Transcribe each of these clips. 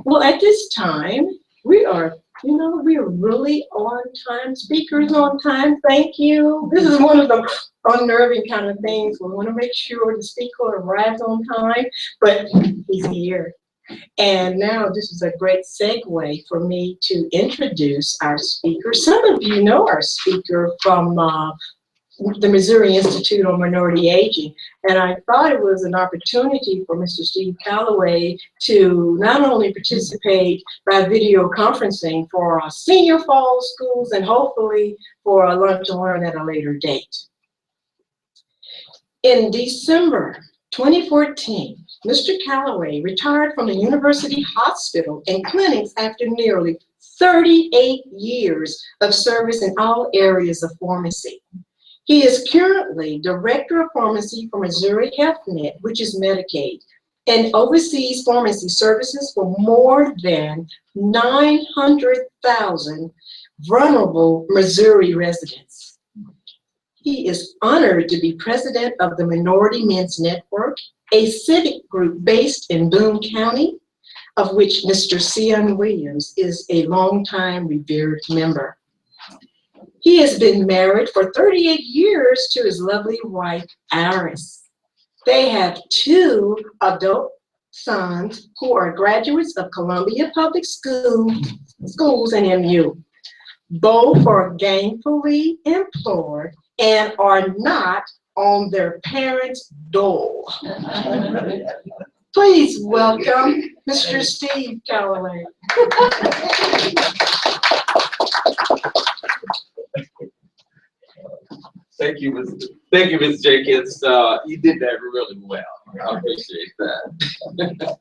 Well, at this time, we are, we are really on time. Speakers on time. Thank you. This is one of the unnerving kind of things. We want to make sure the speaker arrives on time, but he's here. And now this is a great segue for me to introduce our speaker. Some of you know our speaker from the Missouri Institute on Minority Aging. And I thought it was an opportunity for Mr. Steve Calloway to not only participate by video conferencing for our senior fall schools and hopefully for a lunch and learn at a later date. In December 2014, Mr. Calloway retired from the University Hospital and clinics after nearly 38 years of service in all areas of pharmacy. He is currently Director of Pharmacy for Missouri HealthNet, which is Medicaid, and oversees pharmacy services for more than 900,000 vulnerable Missouri residents. He is honored to be president of the Minority Men's Network, a civic group based in Boone County, of which Mr. Sion Williams is a longtime revered member. He has been married for 38 years to his lovely wife, Iris. They have 2 adult sons who are graduates of Columbia Public Schools and MU. Both are gainfully employed and are not on their parents' dole. Please welcome Mr. Steve Calloway. Thank you, Ms. Jenkins. You did that really well. I appreciate that.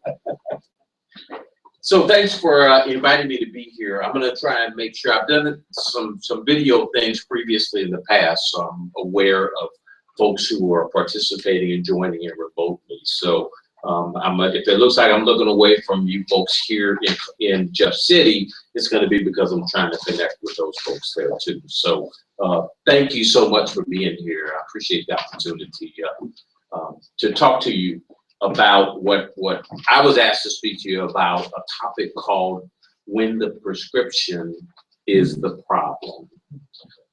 So thanks for inviting me to be here. I'm going to try and make sure I've done some video things previously in the past, so I'm aware of folks who are participating and joining in remotely. So if it looks like I'm looking away from you folks here in Jeff City, it's going to be because I'm trying to connect with those folks there too. So thank you so much for being here. I appreciate the opportunity to talk to you about what I was asked to speak to you about, a topic called when the prescription is the problem.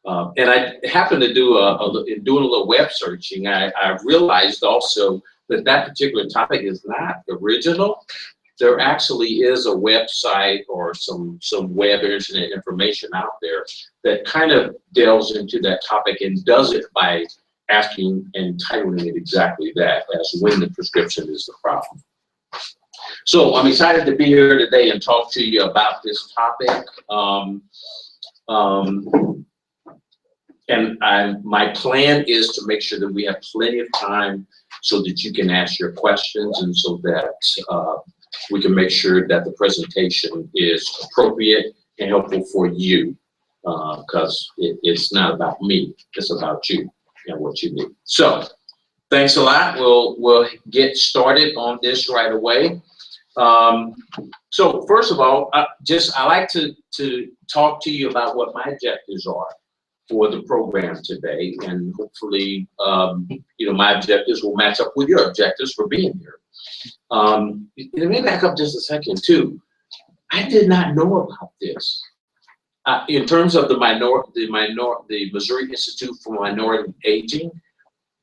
And I happened to do doing a little web searching. I realized also that particular topic is not original. There actually is a website or some web internet information out there that kind of delves into that topic and does it by asking and titling it exactly that, as when the prescription is the problem. So I'm excited to be here today and talk to you about this topic. My plan is to make sure that we have plenty of time so that you can ask your questions and so that we can make sure that the presentation is appropriate and helpful for you, because it's not about me, it's about you and what you need. So thanks a lot. We'll get started on this right away. So first of all, I like to talk to you about what my objectives are for the program today, and hopefully, my objectives will match up with your objectives for being here. Let me back up just a second too. I did not know about this. In terms of the Missouri Institute for Minority Aging,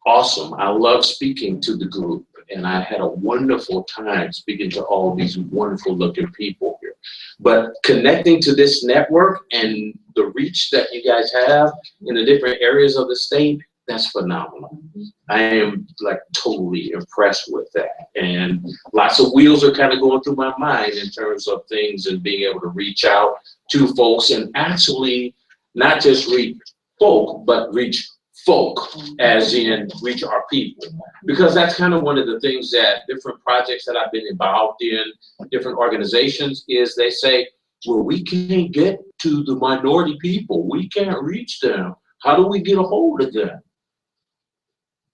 awesome. I love speaking to the group, and I had a wonderful time speaking to all these wonderful looking people here. But connecting to this network and the reach that you guys have in the different areas of the state, that's phenomenal. I am like totally impressed with that. And lots of wheels are kind of going through my mind in terms of things and being able to reach out to folks and actually not just reach folk, but reach folk, as in reach our people. Because that's kind of one of the things that different projects that I've been involved in, different organizations, is they say, well, we can't get to the minority people. We can't reach them. How do we get a hold of them?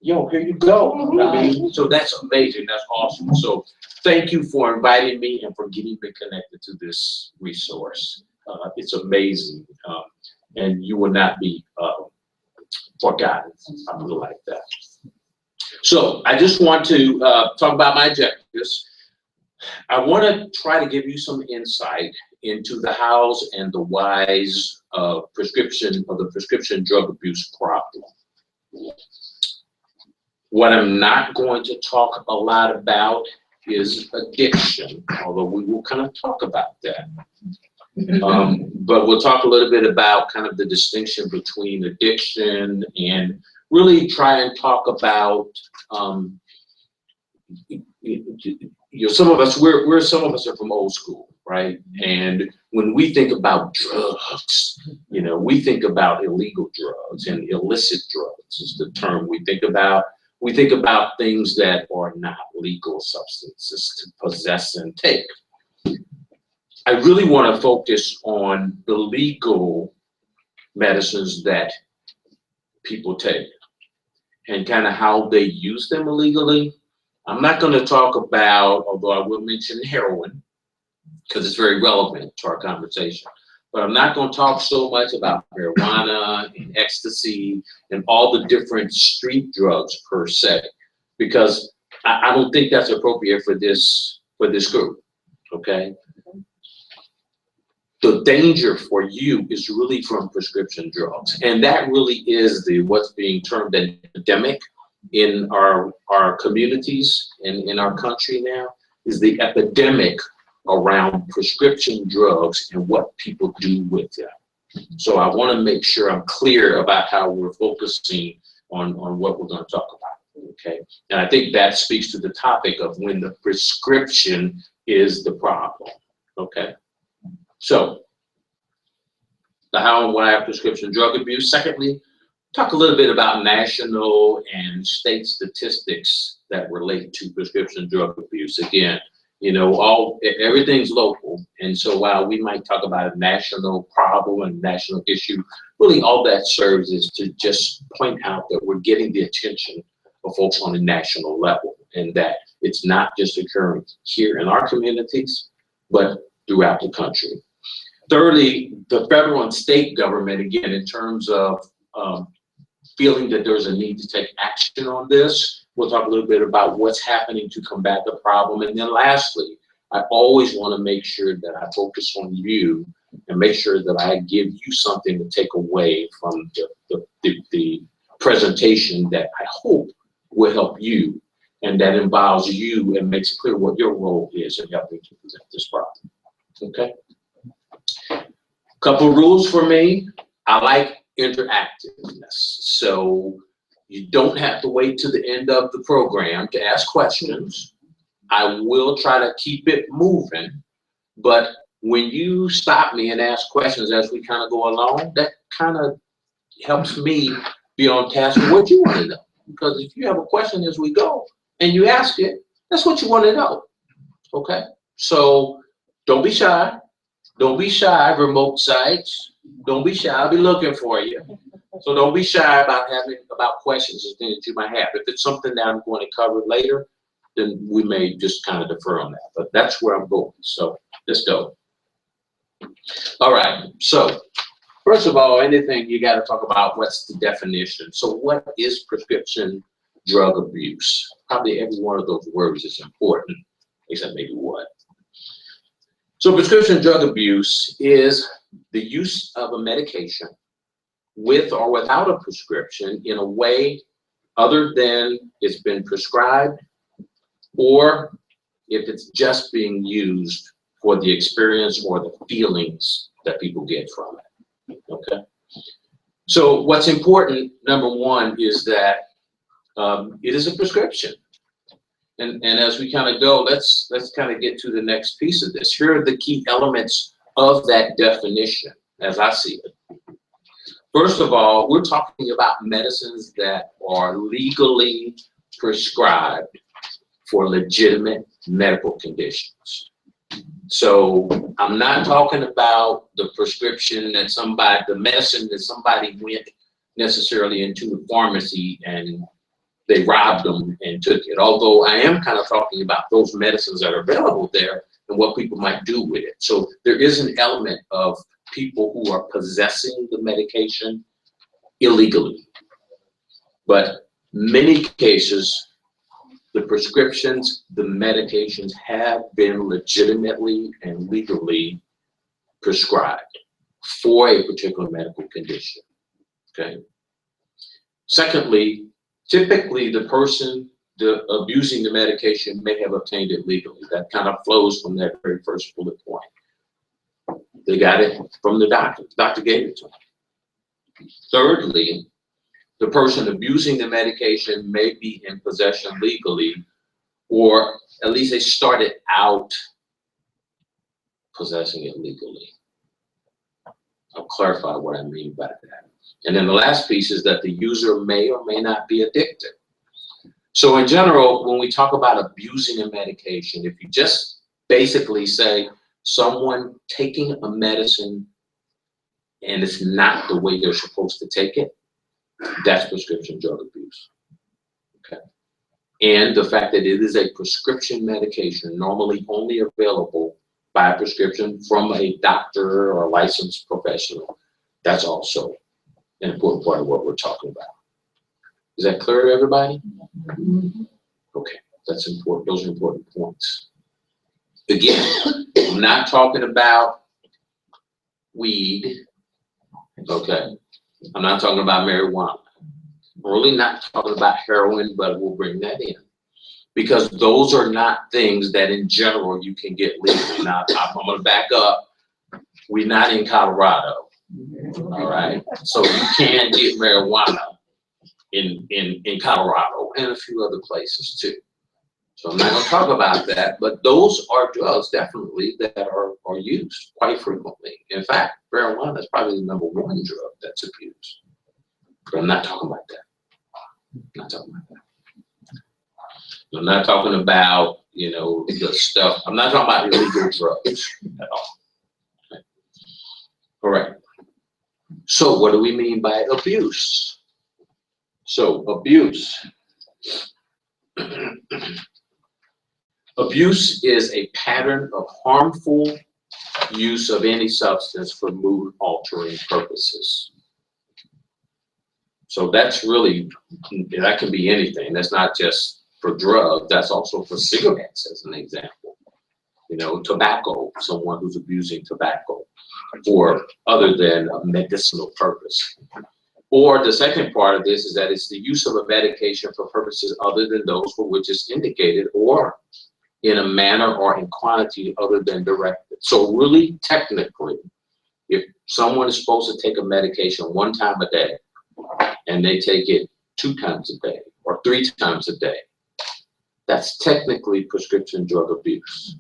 Yo, here you go. I mean, so that's amazing. That's awesome. So thank you for inviting me and for getting me connected to this resource. It's amazing. And you will not be forgotten. I really like that. So I just want to talk about my objectives. I want to try to give you some insight into the hows and the whys of the prescription drug abuse problem. What I'm not going to talk a lot about is addiction, although we will kind of talk about that. But we'll talk a little bit about kind of the distinction between addiction and really try and talk about, some of us, some of us are from old school, right? And when we think about drugs, we think about illegal drugs and illicit drugs is the term we think about. We think about things that are not legal substances to possess and take. I really want to focus on the legal medicines that people take and kind of how they use them illegally. I'm not going to talk about, although I will mention heroin, because it's very relevant to our conversation. But I'm not going to talk so much about marijuana and ecstasy and all the different street drugs per se, because I don't think that's appropriate for this group, okay? The danger for you is really from prescription drugs. And that really is what's being termed an epidemic in our communities and in our country now, is the epidemic around prescription drugs and what people do with them. So I want to make sure I'm clear about how we're focusing on what we're going to talk about, okay? And I think that speaks to the topic of when the prescription is the problem, okay? So the how and why of prescription drug abuse. Secondly, talk a little bit about national and state statistics that relate to prescription drug abuse. Again, everything's local. And so while we might talk about a national problem and national issue, really all that serves is to just point out that we're getting the attention of folks on a national level, and that it's not just occurring here in our communities, but throughout the country. Thirdly, the federal and state government, again, in terms of feeling that there's a need to take action on this. We'll talk a little bit about what's happening to combat the problem. And then lastly, I always want to make sure that I focus on you and make sure that I give you something to take away from the presentation that I hope will help you, and that involves you and makes clear what your role is in helping to present this problem. Okay? Couple rules for me. I like interactiveness. So you don't have to wait to the end of the program to ask questions. I will try to keep it moving, but when you stop me and ask questions as we kind of go along, that kind of helps me be on task with what you want to know. Because if you have a question as we go and you ask it, that's what you want to know. Okay? So don't be shy. Don't be shy, remote sites. Don't be shy. I'll be looking for you. So don't be shy about questions and things that you might have. If it's something that I'm going to cover later, then we may just kind of defer on that. But that's where I'm going. So let's go. All right. So first of all, anything you got to talk about, what's the definition? So what is prescription drug abuse? Probably every one of those words is important, except maybe what. So prescription drug abuse is the use of a medication with or without a prescription in a way other than it's been prescribed, or if it's just being used for the experience or the feelings that people get from it. Okay. So what's important, number one, is that it is a prescription. And as we kind of go, let's kind of get to the next piece of this. Here are the key elements of that definition as I see it. First of all, we're talking about medicines that are legally prescribed for legitimate medical conditions. So I'm not talking about the prescription that the medicine that somebody went necessarily into the pharmacy and they robbed them and took it. Although I am kind of talking about those medicines that are available there and what people might do with it. So there is an element of people who are possessing the medication illegally. But many cases, the prescriptions, the medications have been legitimately and legally prescribed for a particular medical condition, okay? Secondly, typically the person abusing the medication may have obtained it legally. That kind of flows from that very first bullet point. They got it from the doctor. The doctor gave it to them. Thirdly, the person abusing the medication may be in possession legally, or at least they started out possessing it legally. I'll clarify what I mean by that. And then the last piece is that the user may or may not be addicted. So in general, when we talk about abusing a medication, if you just basically say someone taking a medicine and it's not the way they're supposed to take it, that's prescription drug abuse, okay? And the fact that it is a prescription medication, normally only available by prescription from a doctor or a licensed professional, that's also an important part of what we're talking about. Is that clear to everybody? Okay, that's important. Those are important points. Again, I'm not talking about weed, okay? I'm not talking about marijuana. I'm really not talking about heroin, but we'll bring that in. Because those are not things that in general you can get legally. Now, I'm gonna back up. We're not in Colorado, all right? So you can get marijuana in Colorado and a few other places too. So I'm not gonna talk about that, but those are drugs definitely that are used quite frequently. In fact, marijuana is probably the #1 drug that's abused. But I'm not talking about that. I'm not talking about that. I'm not talking about, you know, the stuff. I'm not talking about illegal drugs at all. Okay. All right. So what do we mean by abuse? So abuse. Abuse is a pattern of harmful use of any substance for mood-altering purposes. So that's really, that can be anything. That's not just for drugs, that's also for cigarettes as an example. You know, tobacco, someone who's abusing tobacco for other than a medicinal purpose. Or the second part of this is that it's the use of a medication for purposes other than those for which it's indicated, or in a manner or in quantity other than directed. So really technically, if someone is supposed to take a medication 1 time a day and they take it 2 times a day or 3 times a day, that's technically prescription drug abuse,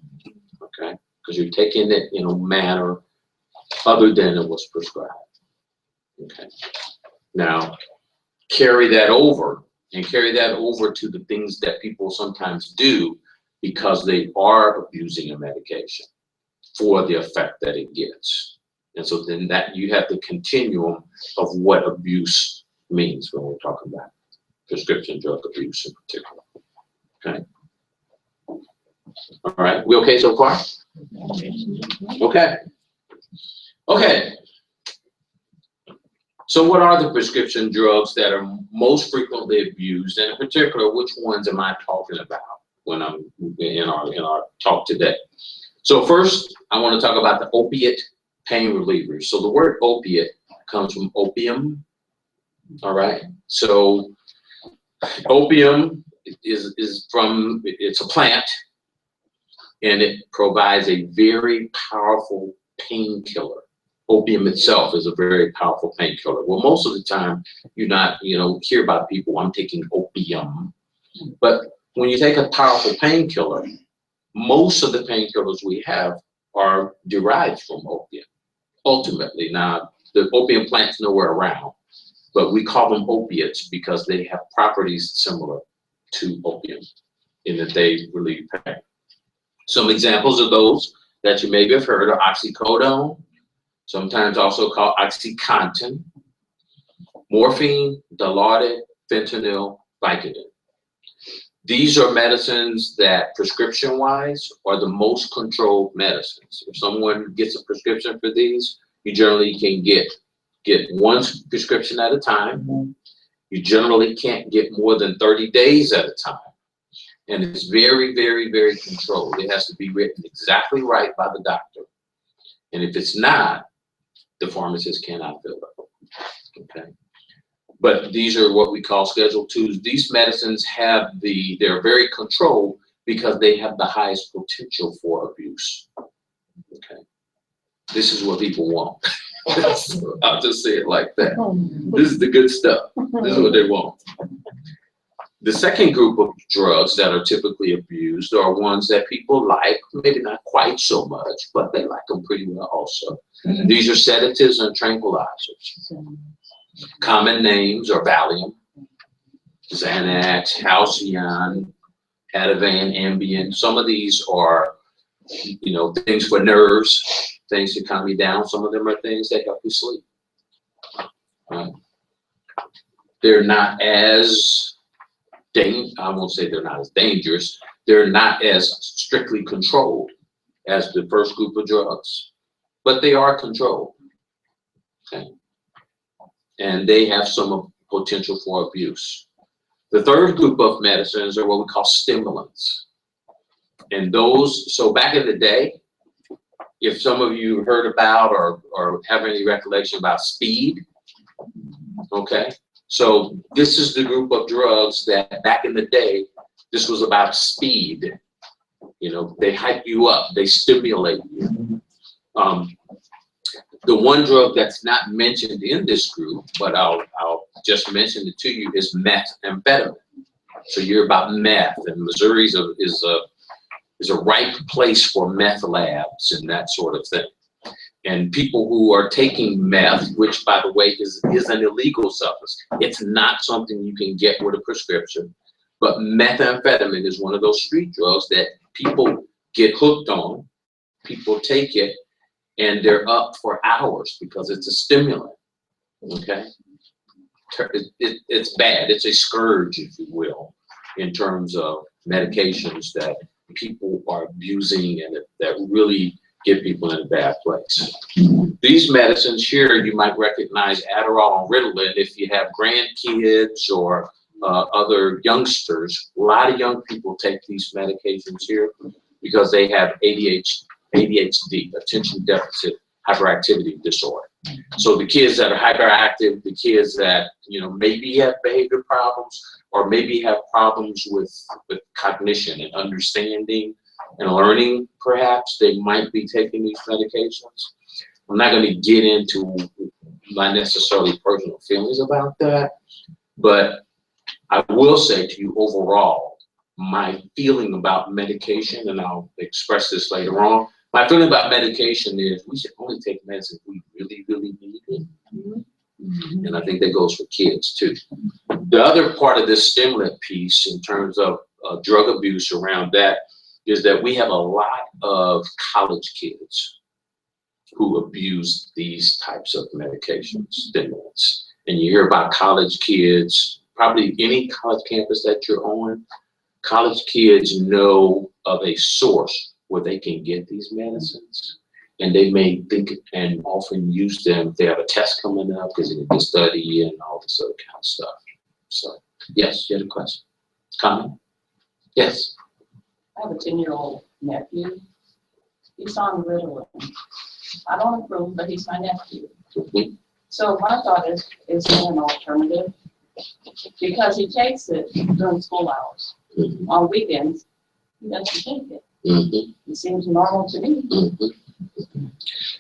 okay? Because you're taking it in a manner other than it was prescribed, okay? Now, carry that over to the things that people sometimes do because they are abusing a medication for the effect that it gets. And so then that you have the continuum of what abuse means when we're talking about prescription drug abuse in particular. Okay. All right, we okay so far? Okay. Okay. So what are the prescription drugs that are most frequently abused, and in particular, which ones am I talking about when I'm in our talk today? So first, I want to talk about the opiate pain relievers. So the word opiate comes from opium, all right? So opium it's a plant, and it provides a very powerful painkiller. Opium itself is a very powerful painkiller. Well, most of the time, you hear about people, I'm taking opium. But when you take a powerful painkiller, most of the painkillers we have are derived from opium, ultimately. Now, the opium plant's nowhere around, but we call them opiates because they have properties similar to opium in that they relieve pain. Some examples of those that you maybe have heard are oxycodone, sometimes also called OxyContin, morphine, Dilaudid, fentanyl, Vicodin. These are medicines that prescription-wise are the most controlled medicines. If someone gets a prescription for these, you generally can get 1 prescription at a time. You generally can't get more than 30 days at a time. And it's very, very, very controlled. It has to be written exactly right by the doctor. And if it's not, the pharmacist cannot fill it. Okay. But these are what we call Schedule IIs. These medicines they're very controlled because they have the highest potential for abuse. Okay. This is what people want. I'll just say it like that. This is the good stuff. This is what they want. The second group of drugs that are typically abused are ones that people like, maybe not quite so much, but they like them pretty well also. These are sedatives and tranquilizers. Common names are Valium, Xanax, Halcyon, Ativan, Ambien. Some of these are, things for nerves, things to calm you down. Some of them are things that help you sleep. They're not as I won't say they're not as dangerous. They're not as strictly controlled as the first group of drugs, but they are controlled. Okay. And they have some potential for abuse. The third group of medicines are what we call stimulants. And those, so back in the day, if some of you heard about or have any recollection about speed, okay? So this is the group of drugs that back in the day, this was about speed. They hype you up, they stimulate you. The one drug that's not mentioned in this group, but I'll just mention it to you, is methamphetamine. So you're about meth, and Missouri is a ripe place for meth labs and that sort of thing. And people who are taking meth, which by the way is an illegal substance, it's not something you can get with a prescription. But methamphetamine is one of those street drugs that people get hooked on. People take it, and they're up for hours because it's a stimulant. Okay, it's bad. It's a scourge, if you will, in terms of medications that people are abusing and that really get people in a bad place. These medicines here, you might recognize Adderall and Ritalin. If you have grandkids or other youngsters, a lot of young people take these medications here because they have ADHD, attention deficit hyperactivity disorder. So the kids that are hyperactive, the kids that maybe have behavior problems or maybe have problems with cognition and understanding and learning, perhaps they might be taking these medications. I'm not going to get into my necessarily personal feelings about that, but I will say to you overall, my feeling about medication, and I'll express this later on, my feeling about medication is we should only take medicine if we really, really need it. And I think that goes for kids too. The other part of this stimulant piece in terms of drug abuse around that is that we have a lot of college kids who abuse these types of medications, stimulants. And you hear about college kids, probably any college campus that you're on, college kids know of a source where they can get these medicines. And they may think and often use them if they have a test coming up because they need to study and all this other kind of stuff. So, yes, you had a question? Comment? Yes? I have a 10-year-old nephew. He's on Ritalin. I don't approve, but he's my nephew. So my thought is there an alternative? Because he takes it during school hours. On weekends, he doesn't take it. It seems normal to me.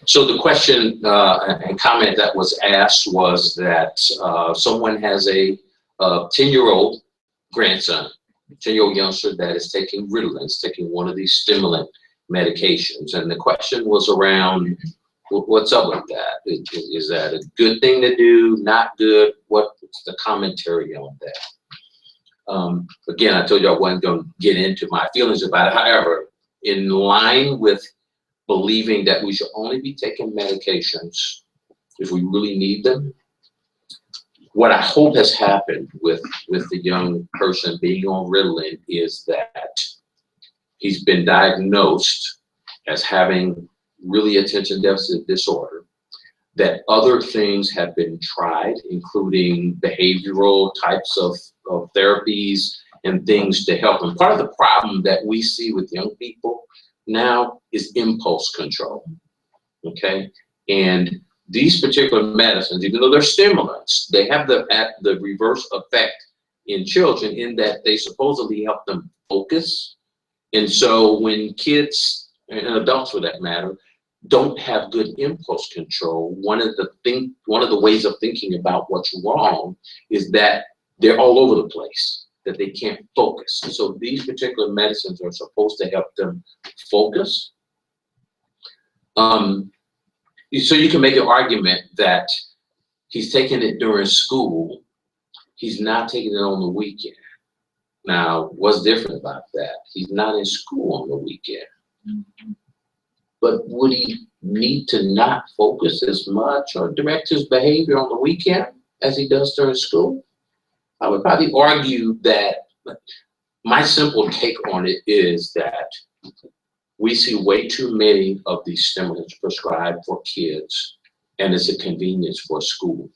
So the question and comment that was asked was that someone has a 10-year-old grandson, 10-year-old youngster that is taking Ritalin, is taking one of these stimulant medications. And the question was around, what's up with that? Is that a good thing to do, not good? What's the commentary on that? Again, I told you I wasn't going to get into my feelings about it. However, in line with believing that we should only be taking medications if we really need them, what I hope has happened with the young person being on Ritalin is that he's been diagnosed as having really attention deficit disorder, that other things have been tried, including behavioral types of therapies and things to help them. Part of the problem that we see with young people now is impulse control, okay? And these particular medicines, even though they're stimulants, they have the reverse effect in children in that they supposedly help them focus. And so when kids, and adults for that matter, don't have good impulse control, one of the ways of thinking about what's wrong is that they're all over the place, that they can't focus. And so these particular medicines are supposed to help them focus. So you can make an argument that he's taking it during school, he's not taking it on the weekend. Now, what's different about that? He's not in school on the weekend. But would he need to not focus as much or direct his behavior on the weekend as he does during school? I would probably argue that my simple take on it is that we see way too many of these stimulants prescribed for kids, and it's a convenience for school.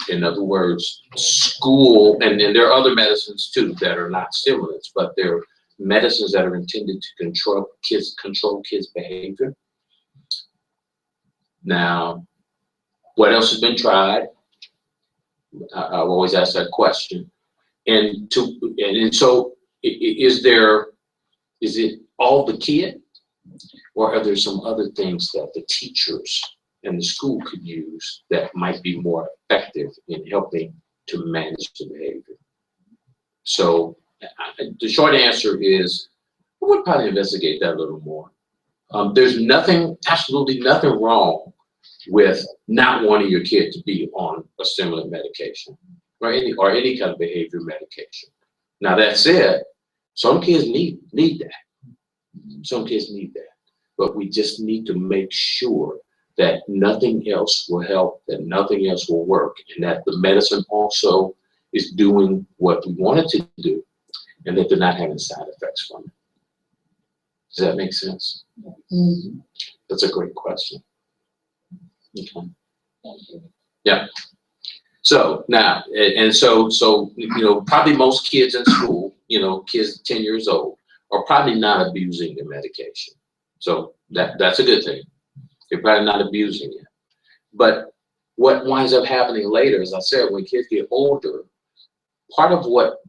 In other words, school, and there are other medicines too that are not stimulants, but they're medicines that are intended to control kids' behavior. Now, what else has been tried? I've always asked that question. And so is it all the kid, or are there some other things that the teachers and the school could use that might be more effective in helping to manage the behavior? So the short answer is I would probably investigate that a little more. There's absolutely nothing wrong with not wanting your kid to be on a stimulant medication or any kind of behavior medication. Now that said, some kids need that. Some kids need that, but we just need to make sure that nothing else will help, that nothing else will work, and that the medicine also is doing what we want it to do, and that they're not having side effects from it. Does that make sense? Mm-hmm. That's a great question. Okay. Thank you. Yeah. So now, so probably most kids in school, kids 10 years old, are probably not abusing the medication. So that's a good thing. They're probably not abusing it. But what winds up happening later, as I said, when kids get older, part of what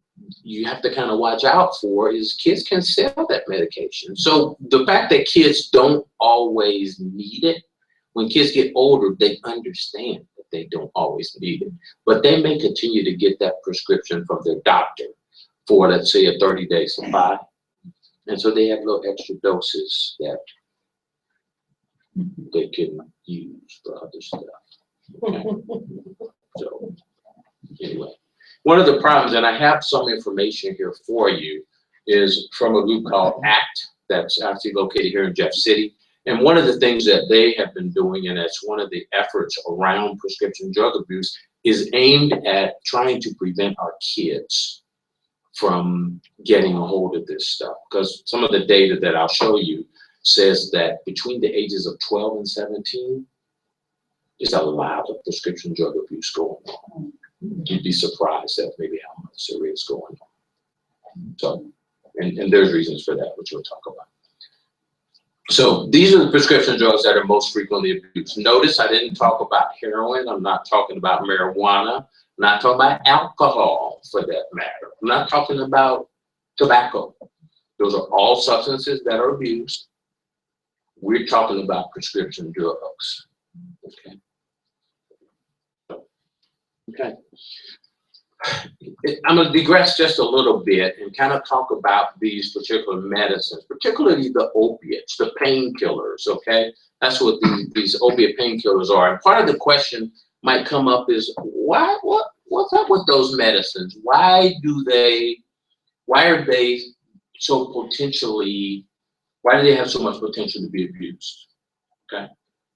you have to kind of watch out for is kids can sell that medication. So the fact that kids don't always need it, when kids get older, they understand that they don't always need it, but they may continue to get that prescription from their doctor for, let's say, a 30-day supply. And so they have little extra doses that they can use for other stuff. Okay. So anyway, one of the problems, and I have some information here for you, is from a group called ACT that's actually located here in Jeff City. And one of the things that they have been doing, and that's one of the efforts around prescription drug abuse, is aimed at trying to prevent our kids from getting a hold of this stuff. Because some of the data that I'll show you says that between the ages of 12 and 17, there's a lot of prescription drug abuse going on. You'd be surprised at maybe how much there is going on. So, and there's reasons for that, which we'll talk about. So these are the prescription drugs that are most frequently abused. Notice I didn't talk about heroin. I'm not talking about marijuana. I'm not talking about alcohol, for that matter. I'm not talking about tobacco. Those are all substances that are abused. We're talking about prescription drugs. Okay. Okay. I'm going to digress just a little bit and kind of talk about these particular medicines, particularly the opiates, the painkillers, okay? That's what these opiate painkillers are. And part of the question might come up is, what's up with those medicines? Why are they so potentially, why do they have so much potential to be abused, okay?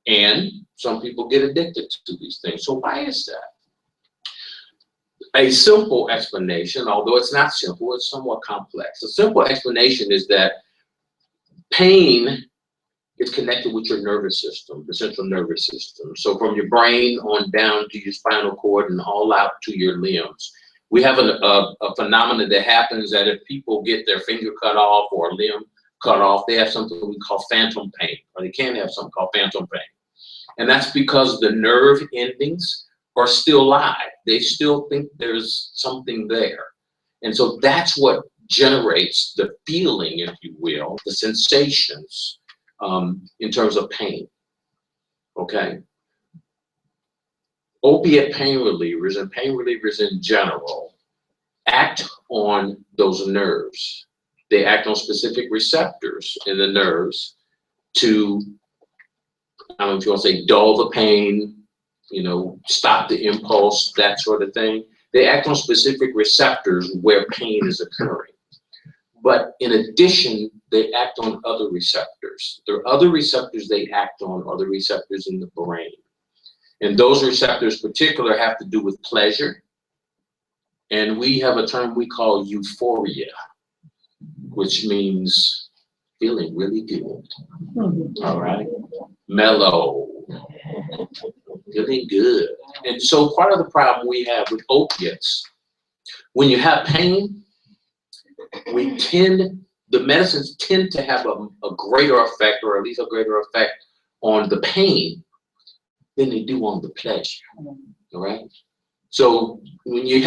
And some people get addicted to these things. So why is that? A simple explanation, although it's not simple, it's somewhat complex. A simple explanation is that pain is connected with your nervous system, the central nervous system. So from your brain on down to your spinal cord and all out to your limbs, We have a phenomenon that happens that if people get their finger cut off or a limb cut off, they have something we call phantom pain, or they can have something called phantom pain. And that's because the nerve endings are still live. They still think there's something there. And so that's what generates the feeling, if you will, the sensations in terms of pain, okay? Opiate pain relievers and pain relievers in general act on those nerves. They act on specific receptors in the nerves to, I don't know if you want to say dull the pain, you know, stop the impulse, that sort of thing. They act on specific receptors where pain is occurring. But in addition, they act on other receptors. There are other receptors they act on, other receptors in the brain. And those receptors in particular have to do with pleasure. And we have a term we call euphoria, which means feeling really good. All right? Mellow, feeling good. And so part of the problem we have with opiates, when you have pain, the medicines tend to have a greater effect, or at least a greater effect on the pain than they do on the pleasure, all right? So when you're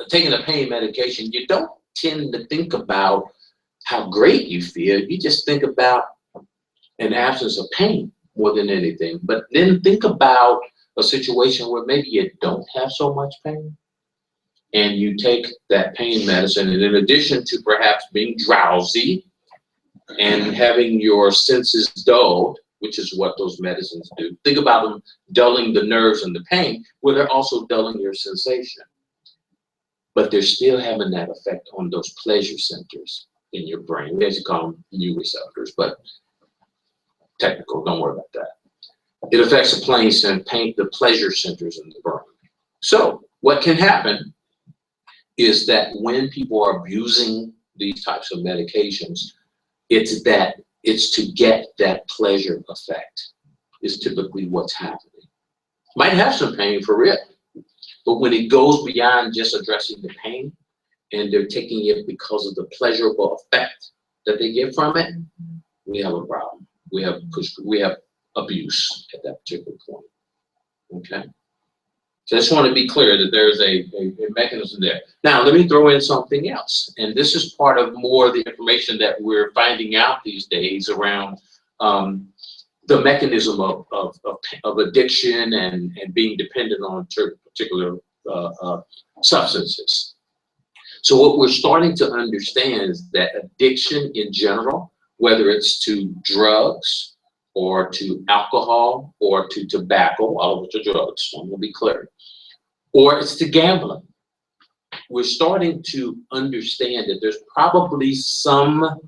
taking a pain medication, you don't tend to think about how great you feel. You just think about an absence of pain more than anything. But then think about a situation where maybe you don't have so much pain, and you take that pain medicine, and in addition to perhaps being drowsy and having your senses dulled, which is what those medicines do. Think about them dulling the nerves and the pain, where they're also dulling your sensation. But they're still having that effect on those pleasure centers in your brain. We actually call them mu receptors, but technical, don't worry about that. It affects the pleasure centers in the brain. So what can happen is that when people are abusing these types of medications, it's to get that pleasure effect is typically what's happening. Might have some pain for real, but when it goes beyond just addressing the pain and they're taking it because of the pleasurable effect that they get from it, we have a problem. We have abuse at that particular point, okay? So I just want to be clear that there's a mechanism there. Now, let me throw in something else. And this is part of more of the information that we're finding out these days around the mechanism of addiction and being dependent on particular substances. So what we're starting to understand is that addiction in general, whether it's to drugs or to alcohol or to tobacco, all of which are drugs, so I'm gonna be clear, or it's to gambling. We're starting to understand that there's probably some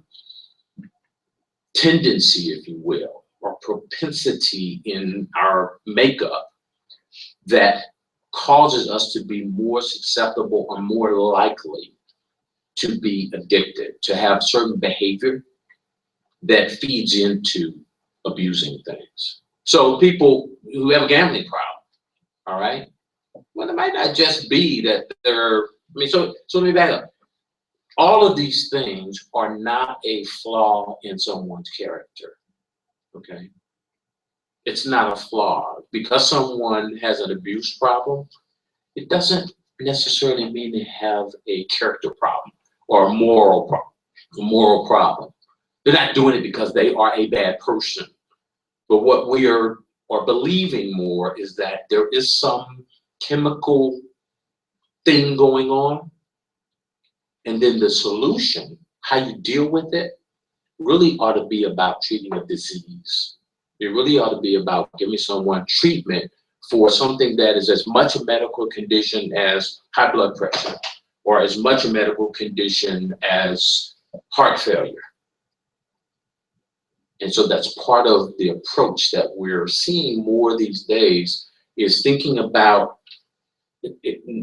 tendency, if you will, or propensity in our makeup that causes us to be more susceptible or more likely to be addicted, to have certain behavior that feeds into abusing things. So people who have a gambling problem, all right? Well, it might not just be that so let me back up. All of these things are not a flaw in someone's character, okay? It's not a flaw. Because someone has an abuse problem, it doesn't necessarily mean they have a character problem or a moral problem. They're not doing it because they are a bad person. But what we are believing more is that there is some chemical thing going on, and then the solution, how you deal with it, really ought to be about treating a disease. It really ought to be about giving someone treatment for something that is as much a medical condition as high blood pressure, or as much a medical condition as heart failure. And so that's part of the approach that we're seeing more these days, is thinking about,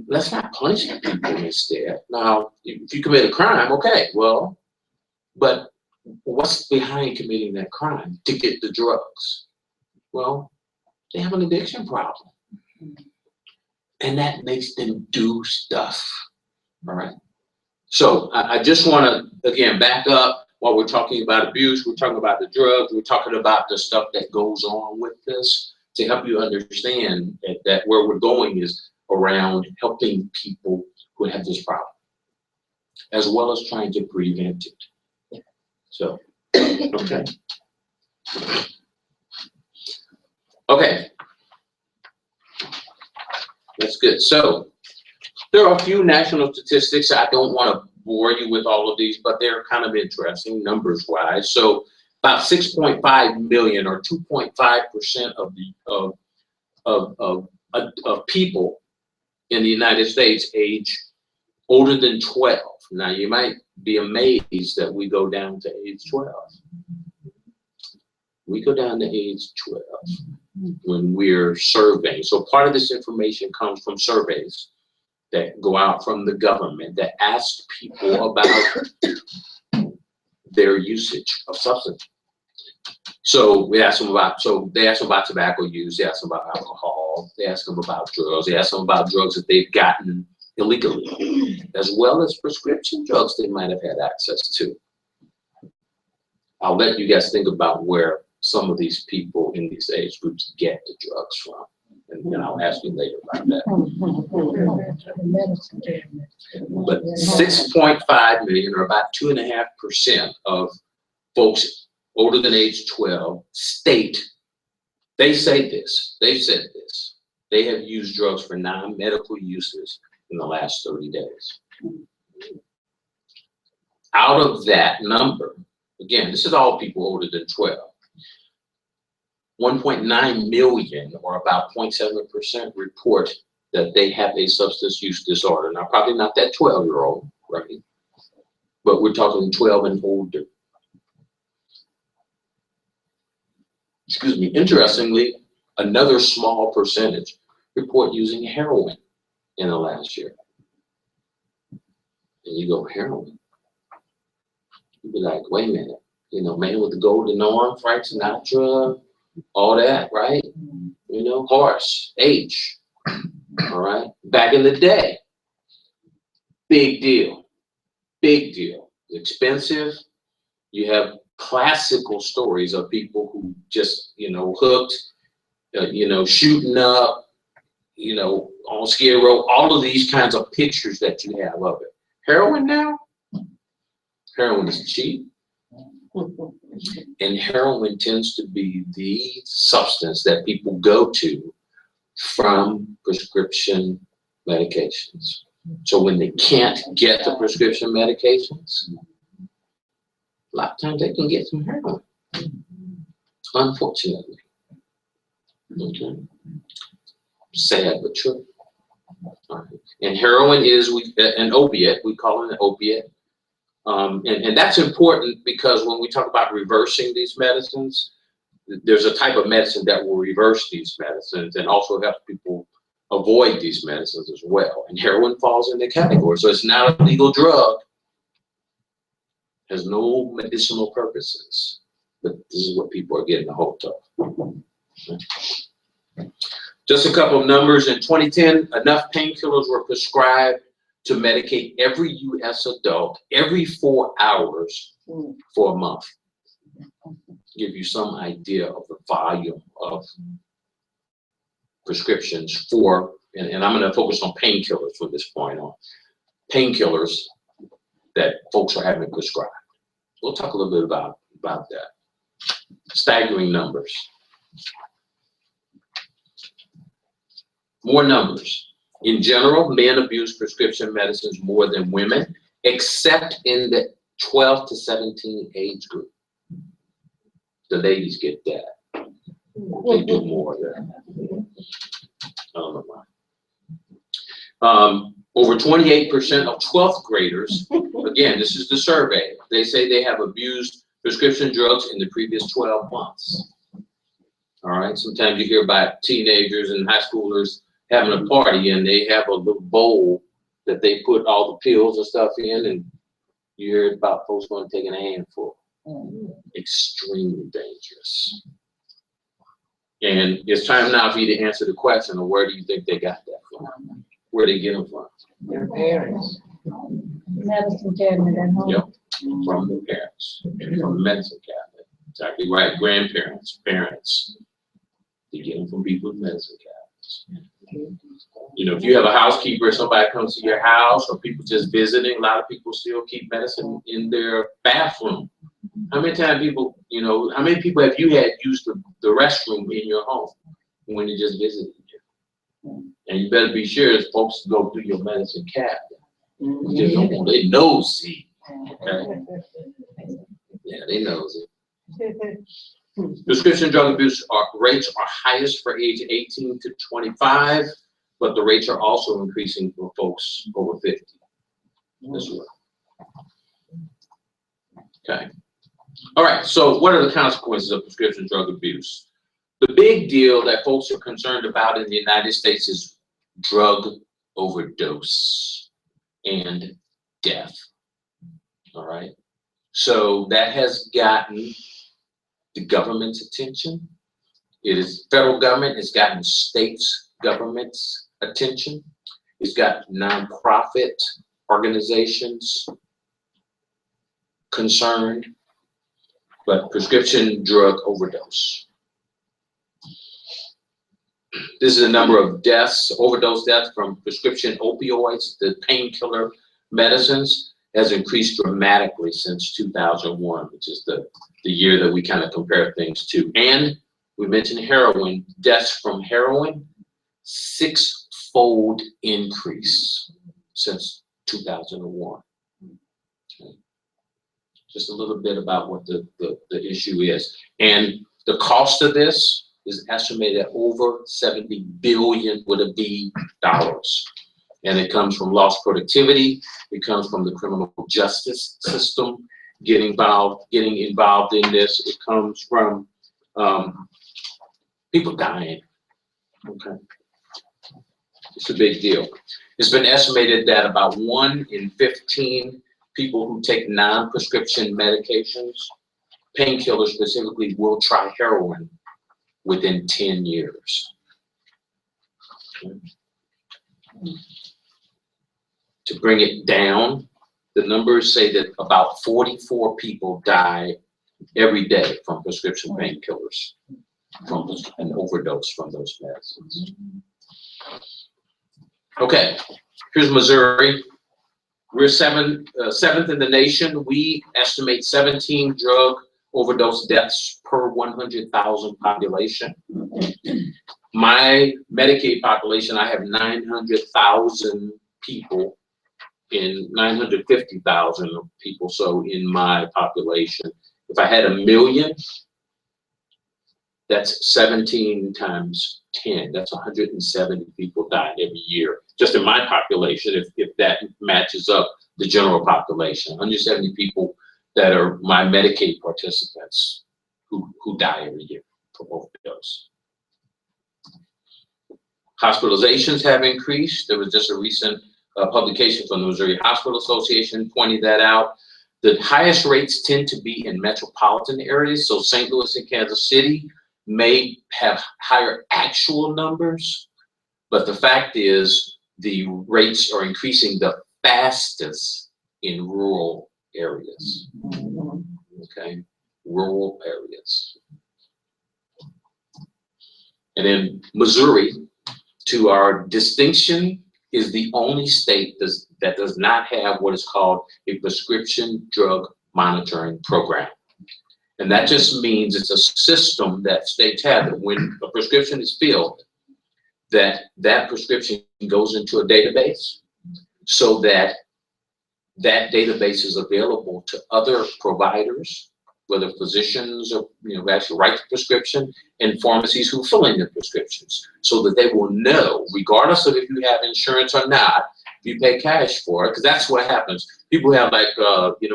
let's not punish people instead. Now, if you commit a crime, okay, well, but what's behind committing that crime? To get the drugs. Well, they have an addiction problem. And that makes them do stuff, all right? So I just wanna, again, back up. While we're talking about abuse, we're talking about the drugs, we're talking about the stuff that goes on with this, to help you understand that where we're going is around helping people who have this problem, as well as trying to prevent it. So, okay. Okay. That's good. So, there are a few national statistics. I don't want to bore you with all of these, but they're kind of interesting numbers wise. So, about 6.5 million or 2.5% of people in the United States age older than 12. Now, you might be amazed that we go down to age 12. We go down to age 12 when we're surveying. So part of this information comes from surveys that go out from the government that ask people about their usage of substance. So we ask them about, they ask them about tobacco use, they ask them about alcohol, they ask them about drugs, they ask them about drugs that they've gotten illegally, as well as prescription drugs they might have had access to. I'll let you guys think about where some of these people in these age groups get the drugs from. And then I'll ask you later about that. But 6.5 million, or about 2.5% of folks older than age 12 state, they've said this, they have used drugs for non-medical uses in the last 30 days. Out of that number, again, this is all people older than 12, 1.9 million, or about 0.7%, report that they have a substance use disorder. Now, probably not that 12-year-old, right? But we're talking 12 and older. Excuse me. Interestingly, another small percentage report using heroin in the last year. And you go, heroin? You'd be like, wait a minute, you know, Man with the Golden Arm, Frank Sinatra, all that, right? You know, Horace, H, all right? Back in the day, big deal, big deal. Expensive. You have classical stories of people who just, you know, hooked, you know, shooting up, you know, on Skid Row, all of these kinds of pictures that you have of it. Heroin now? Heroin is cheap. And heroin tends to be the substance that people go to from prescription medications. So when they can't get the prescription medications, a lot of times they can get some heroin, unfortunately. Okay. Sad but true. All right. And heroin is an opiate. We call it an opiate. And that's important because when we talk about reversing these medicines, there's a type of medicine that will reverse these medicines and also help people avoid these medicines as well. And heroin falls in the category. So it's not a legal drug, has no medicinal purposes, but this is what people are getting a hold of. Just a couple of numbers. In 2010, enough painkillers were prescribed to medicate every U.S. adult every 4 hours for a month. Give you some idea of the volume of prescriptions for, and I'm going to focus on painkillers from this point on, painkillers that folks are having prescribed. We'll talk a little bit about that. Staggering numbers. More numbers. In general, men abuse prescription medicines more than women, except in the 12 to 17 age group. The ladies get that. They do more of that. I don't know why. Over 28% of 12th graders, again, this is the survey, they say they have abused prescription drugs in the previous 12 months. All right, sometimes you hear about teenagers and high schoolers having a party and they have a little bowl that they put all the pills and stuff in, and you hear about folks going to take a handful. Extremely dangerous. And it's time now for you to answer the question of where do you think they got that from? Where they get them from? Their parents. Medicine cabinet at home. Yep, from the parents, from the medicine cabinet. Exactly right. Grandparents, parents. You get them from people's medicine cabinets. You know, if you have a housekeeper, somebody comes to your house, or people just visiting, a lot of people still keep medicine in their bathroom. How many times people, you know, how many people have you had used the restroom in your home when they just visited you? And you better be sure as folks go through your medicine cabinet. Because they nosy. Okay? Yeah, they nosy. Prescription drug abuse rates are highest for age 18 to 25, but the rates are also increasing for folks over 50 as well. Okay. All right, so what are the consequences of prescription drug abuse? The big deal that folks are concerned about in the United States is drug overdose and death. All right, so that has gotten the government's attention. It is federal government, it's gotten states government's attention. It's got nonprofit organizations concerned, but prescription drug overdose. This is a number of deaths, overdose deaths from prescription opioids, the painkiller medicines, has increased dramatically since 2001, which is the year that we kind of compare things to. And we mentioned heroin, deaths from heroin, 6-fold increase since 2001. Okay. Just a little bit about what the issue is. And the cost of this is estimated at over $70 billion dollars. And it comes from lost productivity. It comes from the criminal justice system getting involved in this. It comes from people dying. Okay, it's a big deal. It's been estimated that about 1 in 15 people who take non-prescription medications, painkillers specifically, will try heroin within 10 years. Okay. To bring it down, the numbers say that about 44 people die every day from prescription painkillers, from an overdose from those medicines. Okay, here's Missouri. We're seventh in the nation. We estimate 17 drug overdose deaths per 100,000 population. My Medicaid population, I have 900,000 people in 950,000 people, so in my population. If I had 1 million, that's 17 times 10. That's 170 people dying every year, just in my population, if that matches up the general population. 170 people that are my Medicaid participants who die every year from overdose. Hospitalizations have increased. There was just a recent publication from the Missouri Hospital Association pointing that out. The highest rates tend to be in metropolitan areas, so St. Louis and Kansas City may have higher actual numbers, but the fact is the rates are increasing the fastest in rural areas. Okay, rural areas. And in Missouri, to our distinction, is the only state that does not have what is called a prescription drug monitoring program. And that just means it's a system that states have that when a prescription is filled, that prescription goes into a database so that database is available to other providers, whether physicians or who actually write the prescription, and pharmacies who fill in the prescriptions, so that they will know, regardless of if you have insurance or not, if you pay cash for it, because that's what happens. People have like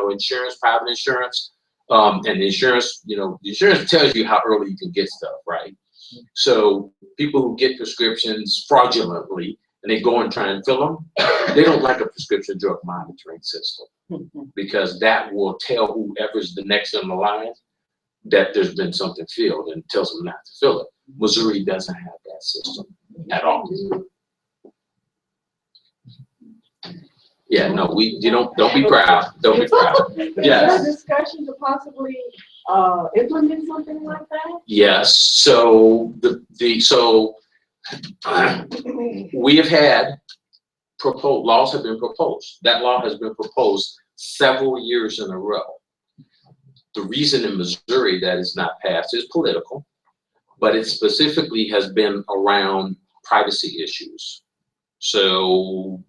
insurance, private insurance, and the insurance, the insurance tells you how early you can get stuff, right? So people who get prescriptions fraudulently and they go and try and fill them, they don't like a prescription drug monitoring system, because that will tell whoever's the next on the line that there's been something filled and tells them not to fill it. Missouri doesn't have that system at all. Yeah, no, don't be proud. Don't be proud. Is Yes. there discussion to possibly implement something like that? Yes. So we have had laws have been proposed. That law has been proposed several years in a row. The reason in Missouri that is not passed is political, but it specifically has been around privacy issues. So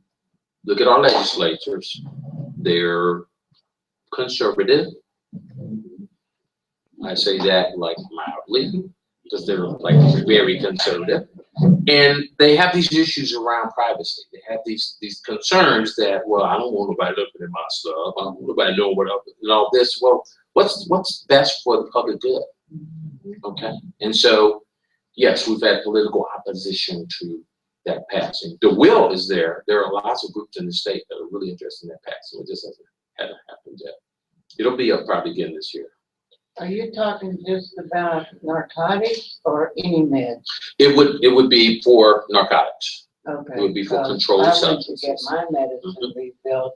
look at our legislators. They're conservative. I say that like mildly, because they're like very conservative. And they have these issues around privacy. They have these concerns that, well, I don't want nobody looking at my stuff. I don't want nobody knowing what up and all this. Well, what's best for the public good? Okay. And so, yes, we've had political opposition to that passing. The will is there. There are lots of groups in the state that are really interested in that passing. It just hasn't happened yet. It'll be up probably again this year. Are you talking just about narcotics or any meds? It would be for narcotics. Okay. It would be for controlled I went to get substances. my medicine refilled.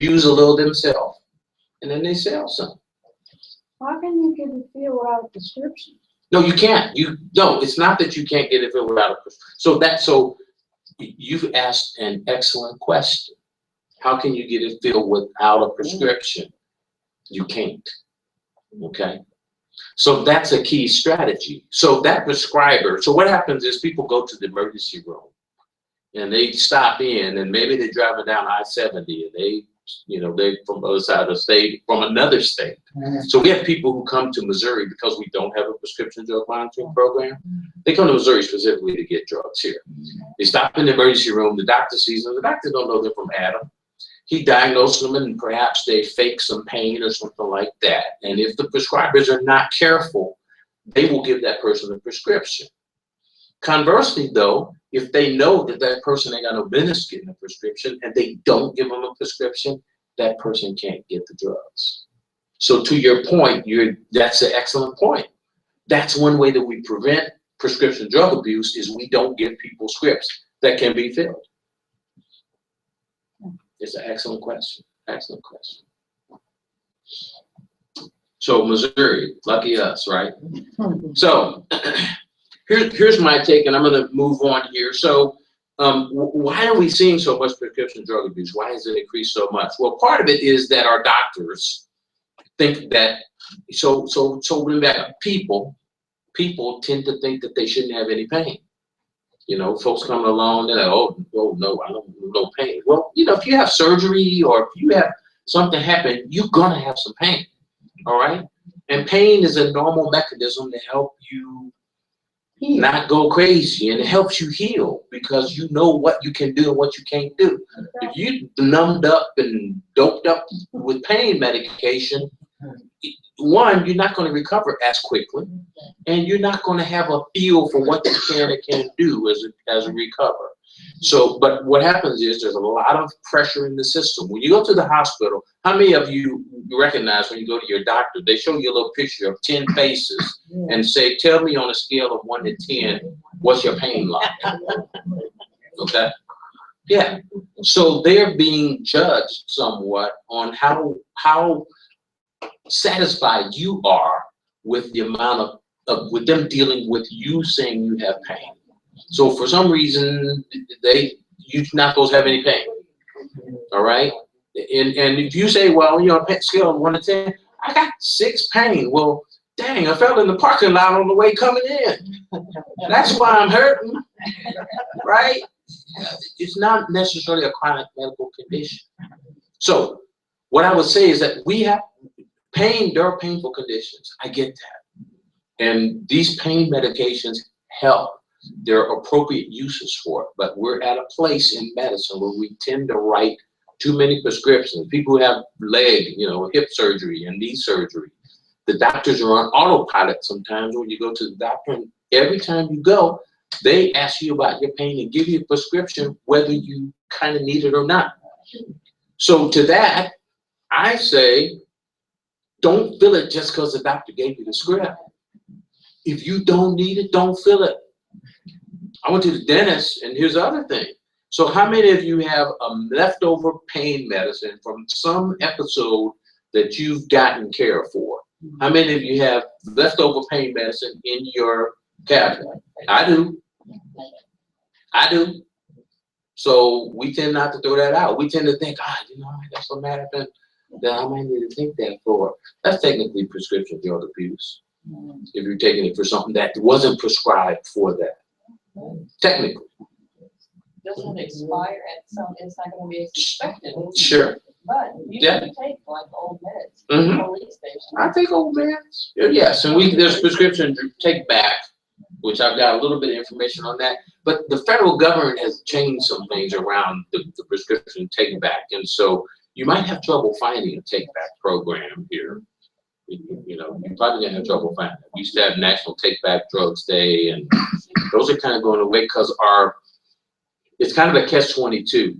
Use a little themselves, and then they sell some. How can you get a feel without a prescription? No, you can't. No, it's not that you can't get it filled without a prescription. So you've asked an excellent question. How can you get it filled without a prescription? You can't. Okay. So that's a key strategy. So that prescriber. So what happens is people go to the emergency room, and they stop in, and maybe they're driving down I-70, and they're from the other side of the state, from another state. So we have people who come to Missouri because we don't have a prescription drug monitoring program. They come to Missouri specifically to get drugs here. They stop in the emergency room, the doctor sees them, the doctor don't know they're from Adam. He diagnosed them, and perhaps they fake some pain or something like that. And if the prescribers are not careful, they will give that person a prescription. Conversely, though, if they know that that person ain't got no business getting a prescription and they don't give them a prescription, that person can't get the drugs. So to your point, that's an excellent point. That's one way that we prevent prescription drug abuse is we don't give people scripts that can be filled. It's an excellent question. Excellent question. So Missouri, lucky us, right? So here's my take, and I'm going to move on here. So why are we seeing so much prescription drug abuse? Why has it increased so much? Well, part of it is that our doctors think that, so people tend to think that they shouldn't have any pain. Folks coming along, they're like, oh no, I don't no pain. Well, if you have surgery or if you have something happen, you're gonna have some pain. All right. And pain is a normal mechanism to help you not go crazy, and it helps you heal because you know what you can do and what you can't do. If you numbed up and doped up with pain medication, one, you're not going to recover as quickly, and you're not going to have a feel for what you can and can't do as a recover. So, but what happens is there's a lot of pressure in the system. When you go to the hospital, how many of you recognize when you go to your doctor, they show you a little picture of 10 faces and say, tell me on a scale of 1 to 10, what's your pain like? Okay. Yeah. So they're being judged somewhat on how satisfied you are with the amount of with them dealing with you saying you have pain. So for some reason, you're not supposed to have any pain. All right? And if you say, well, you know, on a scale of 1 to 10, I got 6 pain. Well, dang, I fell in the parking lot on the way coming in. That's why I'm hurting, right? It's not necessarily a chronic medical condition. So what I would say is that we have pain, there are painful conditions. I get that. And these pain medications help. There are appropriate uses for it, but we're at a place in medicine where we tend to write too many prescriptions. People who have leg, you know, hip surgery and knee surgery. The doctors are on autopilot sometimes when you go to the doctor, and every time you go, they ask you about your pain and give you a prescription whether you kind of need it or not. So to that, I say, don't fill it just because the doctor gave you the script. If you don't need it, don't fill it. I went to the dentist, and here's the other thing. So how many of you have a leftover pain medicine from some episode that you've gotten care for? How many of you have leftover pain medicine in your cabinet? I do. I do. So we tend not to throw that out. We tend to think, you know, I got some happened that I might need to take that for. That's technically prescription drug abuse. If you're taking it for something that wasn't prescribed for that. Technically. Doesn't expire at some, it's not gonna be expected. Sure. But you Yeah. can take like old meds, Mhm. police station. I take old meds. Yes, and there's prescription take back, which I've got a little bit of information on that. But the federal government has changed some things around the prescription take back, and so you might have trouble finding a take back program here. You know, you're probably gonna have trouble finding it. We used to have National Take Back Drugs Day, and those are kind of going away because it's kind of a catch-22.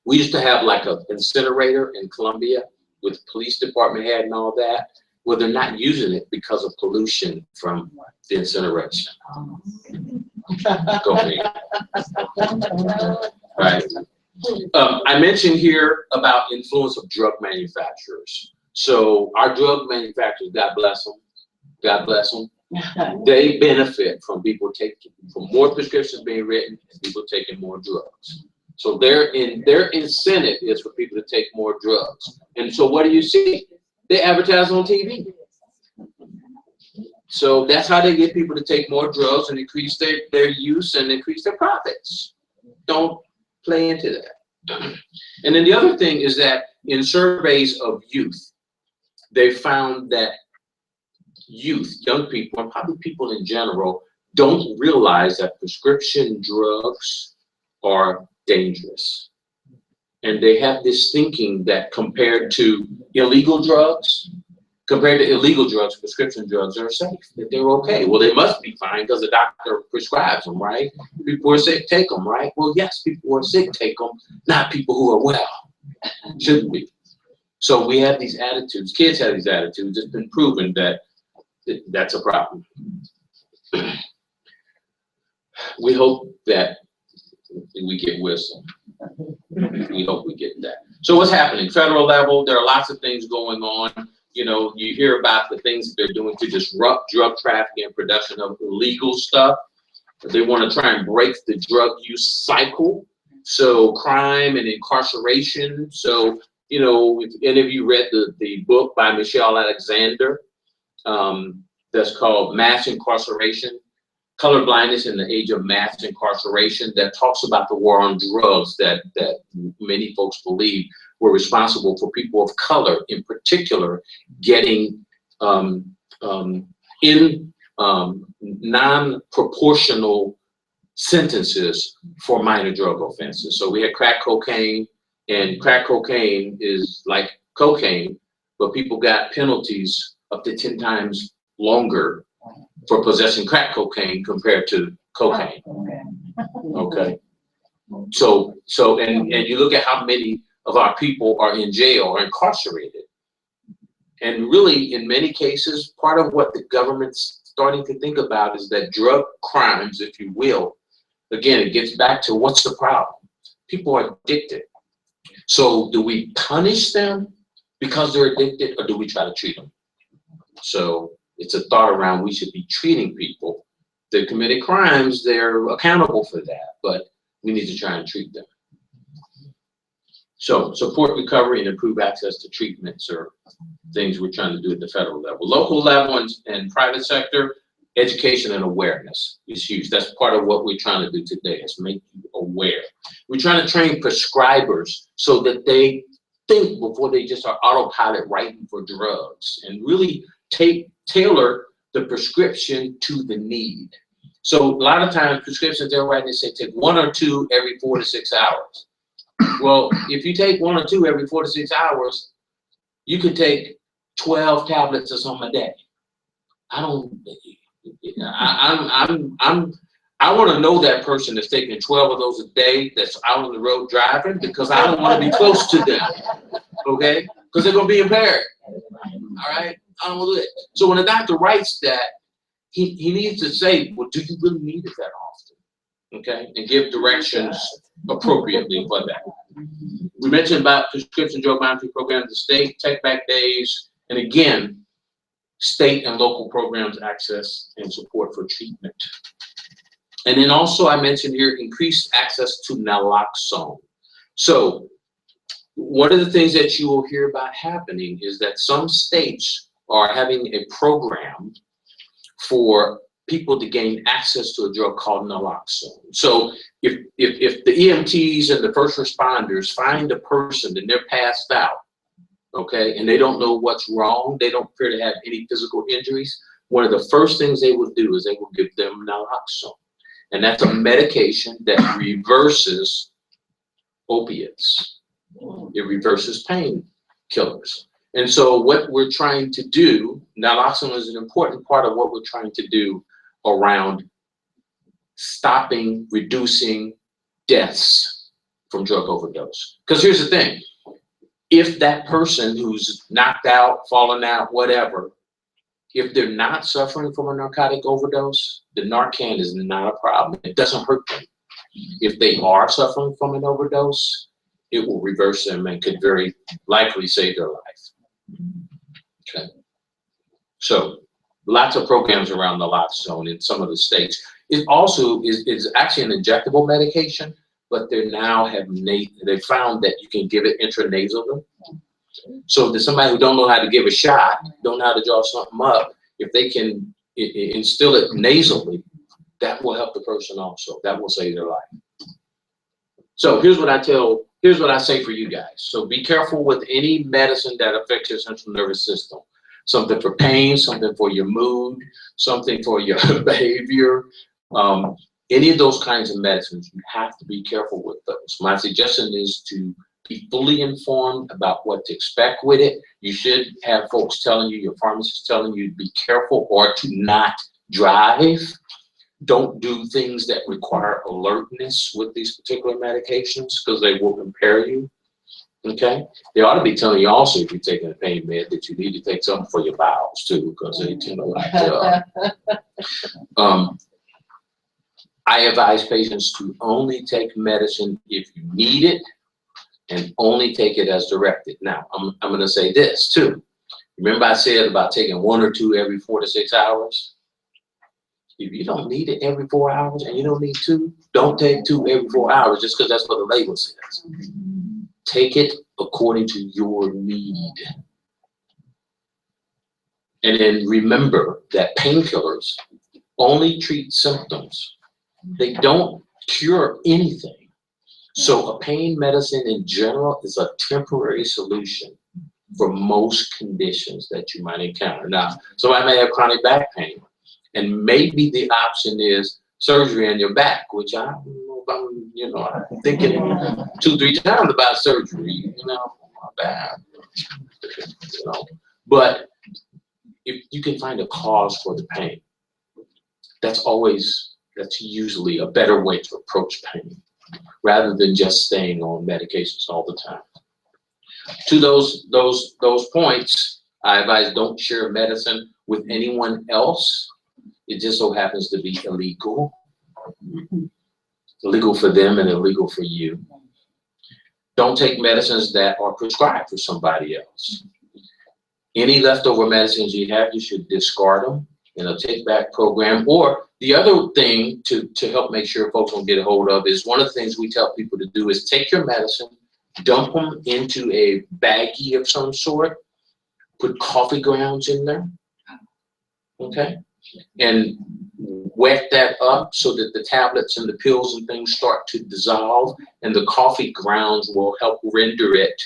We used to have like an incinerator in Columbia with police department head and all that. Well, they're not using it because of pollution from the incineration. Go me. Right. I mentioned here about influence of drug manufacturers. So our drug manufacturers, God bless them, they benefit from from more prescriptions being written and people taking more drugs. So their incentive is for people to take more drugs. And so what do you see? They advertise on TV. So that's how they get people to take more drugs and increase their use and increase their profits. Don't play into that. And then the other thing is that in surveys of youth, they found that youth, young people, and probably people in general, don't realize that prescription drugs are dangerous. And they have this thinking that compared to illegal drugs, prescription drugs are safe, that they're okay. Well, they must be fine because the doctor prescribes them, right? People who are sick take them, right? Well, yes, people who are sick take them, not people who are well. Shouldn't be. So we have these attitudes, kids have these attitudes. It's been proven that that's a problem. We hope that we get wisdom. We hope we get that. So what's happening? Federal level, there are lots of things going on. You know, you hear about the things that they're doing to disrupt drug trafficking and production of illegal stuff. They want to try and break the drug use cycle. So crime and incarceration. So, you know, if any of you read the book by Michelle Alexander, that's called Mass Incarceration, Colorblindness in the Age of Mass Incarceration, that talks about the war on drugs that many folks believe were responsible for people of color, in particular, getting non-proportional sentences for minor drug offenses. So we had crack cocaine, and crack cocaine is like cocaine, but people got penalties up to 10 times longer for possessing crack cocaine compared to cocaine. Okay. So and you look at how many of our people are in jail or incarcerated. And really, in many cases, part of what the government's starting to think about is that drug crimes, if you will, again, it gets back to what's the problem? People are addicted. So do we punish them because they're addicted, or do we try to treat them? So it's a thought around we should be treating people that committed crimes. They're accountable for that, but we need to try and treat them. So support recovery and improve access to treatments are things we're trying to do at the federal level. Local level and private sector, education and awareness is huge. That's part of what we're trying to do today, is make you aware. We're trying to train prescribers so that they think before they just are autopilot writing for drugs, and really tailor the prescription to the need. So a lot of times prescriptions they're writing, they say take 1 or 2 every 4 to 6 hours. Well, if you take 1 or 2 every 4 to 6 hours, you could take 12 tablets or something a day. I want to know that person that's taking 12 of those a day that's out on the road driving, because I don't want to be close to them, okay? Because they're going to be impaired, all right? I don't want to do it. So when a doctor writes that, he needs to say, well, do you really need it that often, okay? And give directions appropriately for that. We mentioned about prescription drug monitoring programs, the state, Tech Back Days, and again, state and local programs, access and support for treatment. And then also I mentioned here, increased access to naloxone. So one of the things that you will hear about happening is that some states are having a program for people to gain access to a drug called naloxone. So if the EMTs and the first responders find a person and they're passed out, okay, and they don't know what's wrong, they don't appear to have any physical injuries, one of the first things they will do is they will give them naloxone. And that's a medication that reverses opiates. It reverses painkillers. And so what we're trying to do, naloxone is an important part of what we're trying to do around stopping, reducing deaths from drug overdose. Because here's the thing, if that person who's knocked out, fallen out, whatever, if they're not suffering from a narcotic overdose, the Narcan is not a problem. It doesn't hurt them. If they are suffering from an overdose, it will reverse them and could very likely save their life. Okay. So lots of programs around naloxone in some of the states. It also is actually an injectable medication, but they now they found that you can give it intranasally. So there's somebody who don't know how to give a shot, don't know how to draw something up, if they can instill it nasally, that will help the person also. That will save their life. So here's what I say for you guys. So be careful with any medicine that affects your central nervous system. Something for pain, something for your mood, something for your behavior. Any of those kinds of medicines, you have to be careful with those. My suggestion is to be fully informed about what to expect with it. You should have folks telling you, your pharmacist telling you to be careful or to not drive. Don't do things that require alertness with these particular medications, because they will impair you. Okay? They ought to be telling you also, if you're taking a pain med, that you need to take something for your bowels too, because they tend to act up. I advise patients to only take medicine if you need it, and only take it as directed. Now, I'm going to say this too. Remember I said about taking 1 or 2 every 4 to 6 hours? If you don't need it every 4 hours and you don't need 2, don't take 2 every 4 hours just because that's what the label says. Take it according to your need. And then remember that painkillers only treat symptoms. They don't cure anything. So a pain medicine in general is a temporary solution for most conditions that you might encounter. Now, somebody may have chronic back pain, and maybe the option is surgery on your back, which I don't know if I'm thinking 2-3 times about surgery, my back, But if you can find a cause for the pain, that's usually a better way to approach pain, rather than just staying on medications all the time. To those points, I advise don't share medicine with anyone else. It just so happens to be illegal. Illegal for them and illegal for you. Don't take medicines that are prescribed for somebody else. Any leftover medicines you have, you should discard them in a take-back program. Or the other thing to help make sure folks don't get a hold of is one of the things we tell people to do is take your medicine, dump them into a baggie of some sort, put coffee grounds in there, okay? And wet that up so that the tablets and the pills and things start to dissolve, and the coffee grounds will help render it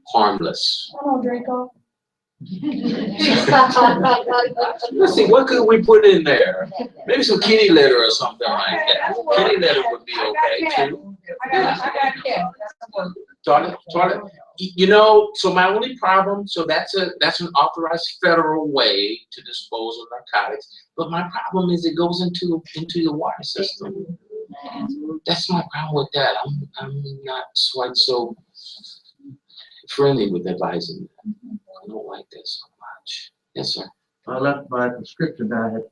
harmless. I don't drink coffee. Let's see, what could we put in there? Maybe some kitty litter or something like that. Kitty litter would be okay too. I got cat. Toilet. You know, so my only problem, so that's an authorized federal way to dispose of narcotics. But my problem is it goes into the water system. That's my problem with that. I'm not quite so friendly with advising that. I don't like that so much. Yes, sir. I left my prescription. I had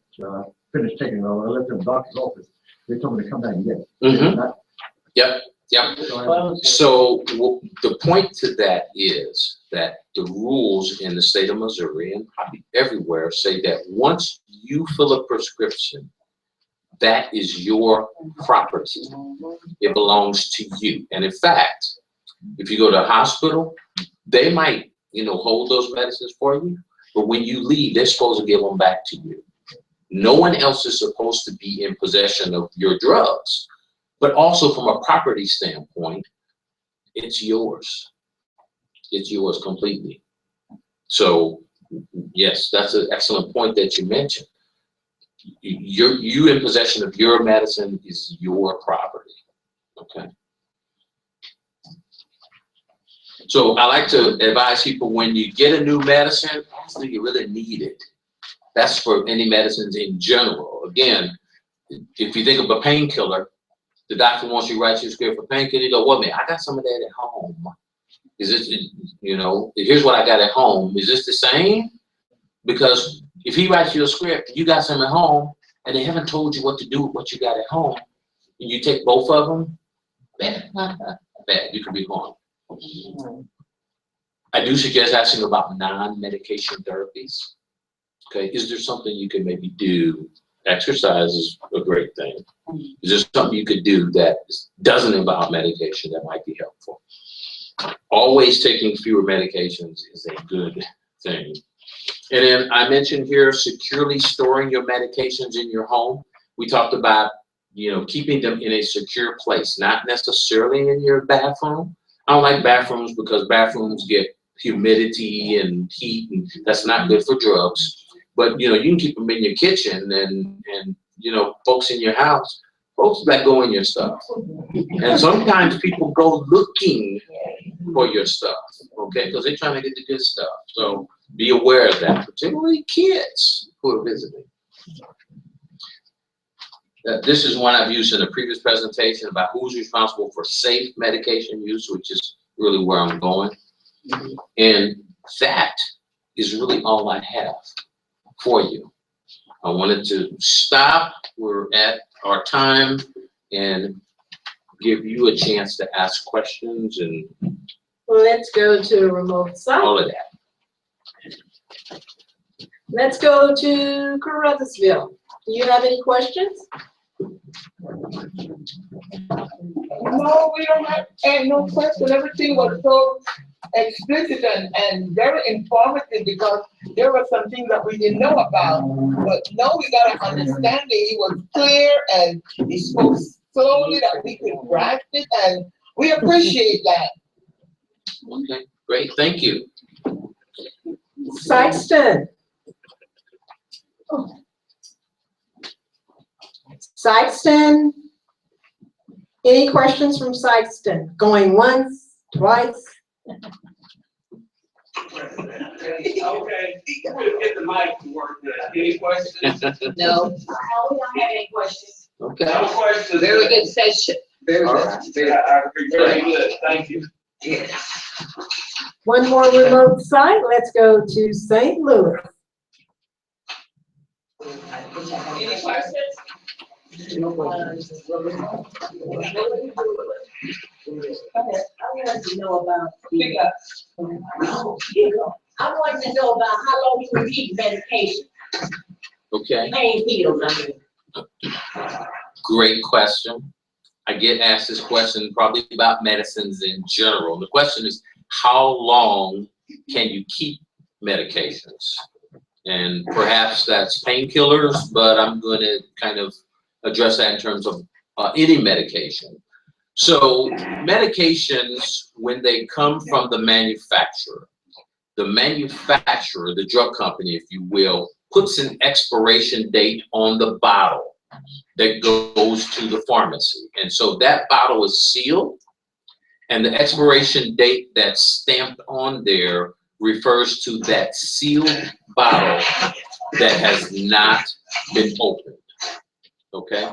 finished taking it. I left it in the doctor's office. They told me to come back and get it. Mm-hmm. Yep. So the point to that is that the rules in the state of Missouri and probably everywhere say that once you fill a prescription, that is your property. It belongs to you. And in fact, if you go to a hospital, they might, hold those medicines for you, but when you leave, they're supposed to give them back to you. No one else is supposed to be in possession of your drugs. But also from a property standpoint, it's yours. It's yours completely. So yes, that's an excellent point that you mentioned. You in possession of your medicine is your property, okay? So I like to advise people when you get a new medicine, do you really need it? That's for any medicines in general. Again, if you think of a painkiller, the doctor wants you to write your script for painkiller, you go, well, man, I got some of that at home. Is this, here's what I got at home. Is this the same? Because if he writes you a script, you got some at home, and they haven't told you what to do with what you got at home, and you take both of them, bad, you could be harmed. I do suggest asking about non-medication therapies. Okay, is there something you can maybe do? Exercise is a great thing. Is there something you could do that doesn't involve medication that might be helpful? Always taking fewer medications is a good thing. And then I mentioned here securely storing your medications in your home. We talked about, keeping them in a secure place, not necessarily in your bathroom. I don't like bathrooms because bathrooms get humidity and heat, and that's not good for drugs. But, you can keep them in your kitchen and folks in your house, folks that go in your stuff. And sometimes people go looking for your stuff, okay? Because they're trying to get the good stuff. So be aware of that, particularly kids who are visiting. This is one I've used in a previous presentation about who's responsible for safe medication use, which is really where I'm going. And that is really all I have for you. I wanted to stop. We're at our time and give you a chance to ask questions and Let's go to remote site. all of that. Let's go to Carruthersville. Do you have any questions? No, we don't have, and no question. Everything was so explicit and very informative because there were some things that we didn't know about. But no, we got an understanding. He was clear and he spoke slowly that we could grasp it, and we appreciate that. Okay, great, thank you. Sykeston. Sykeston. Any questions from Sykeston? Going once, twice? Okay, we'll get the mic to work then. Any questions? No. We don't have any questions. Okay. No questions. Very good session. All right. Very good, thank you. One more remote site. Let's go to St. Louis. Any questions? I wanted to know about Pick up. I want to know about how long you can keep medication, Okay, pain pills, I mean. great question. I get asked this question probably about medicines in general. The question is, how long can you keep medications? And perhaps that's painkillers, but I'm going to kind of address that in terms of any medication. So medications, when they come from the manufacturer, the drug company, if you will, puts an expiration date on the bottle that goes to the pharmacy. And so that bottle is sealed, and the expiration date that's stamped on there refers to that sealed bottle that has not been opened. Okay?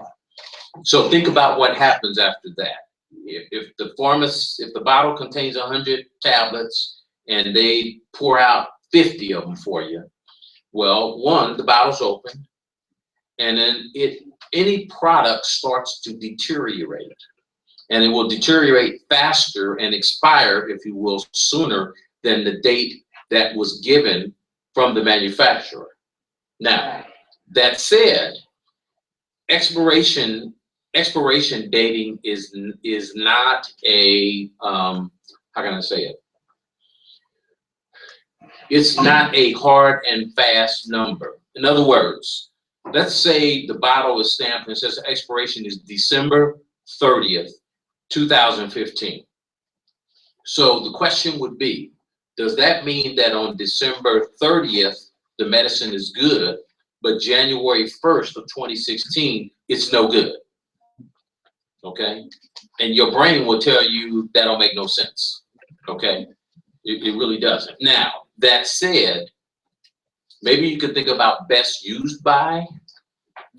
So think about what happens after that. If the bottle contains 100 tablets and they pour out 50 of them for you, well, one, the bottle's open, and then any product starts to deteriorate, and it will deteriorate faster and expire, if you will, sooner than the date that was given from the manufacturer. Now, that said, expiration dating is not a how can I say it? It's not a hard and fast number. In other words, let's say the bottle is stamped and says expiration is December 30th, 2015. So the question would be, does that mean that on December 30th, the medicine is good, but January 1st of 2016, it's no good? Okay? And your brain will tell you that don't make no sense. Okay? It really doesn't. Now, that said, maybe you could think about best used by.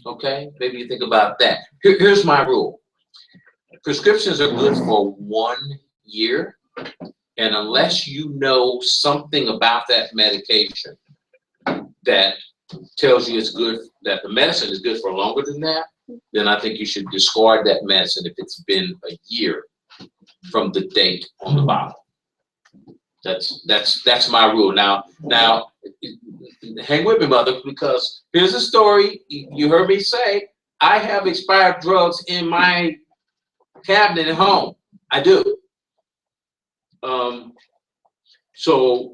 Okay? Maybe you think about that. Here's my rule. Prescriptions are good for 1 year. And unless you know something about that medication that tells you it's good, that the medicine is good for longer than that, then I think you should discard that medicine if it's been a year from the date on the bottle. That's my rule. Now, hang with me, mother, because here's a story. You heard me say, I have expired drugs in my cabinet at home. I do. So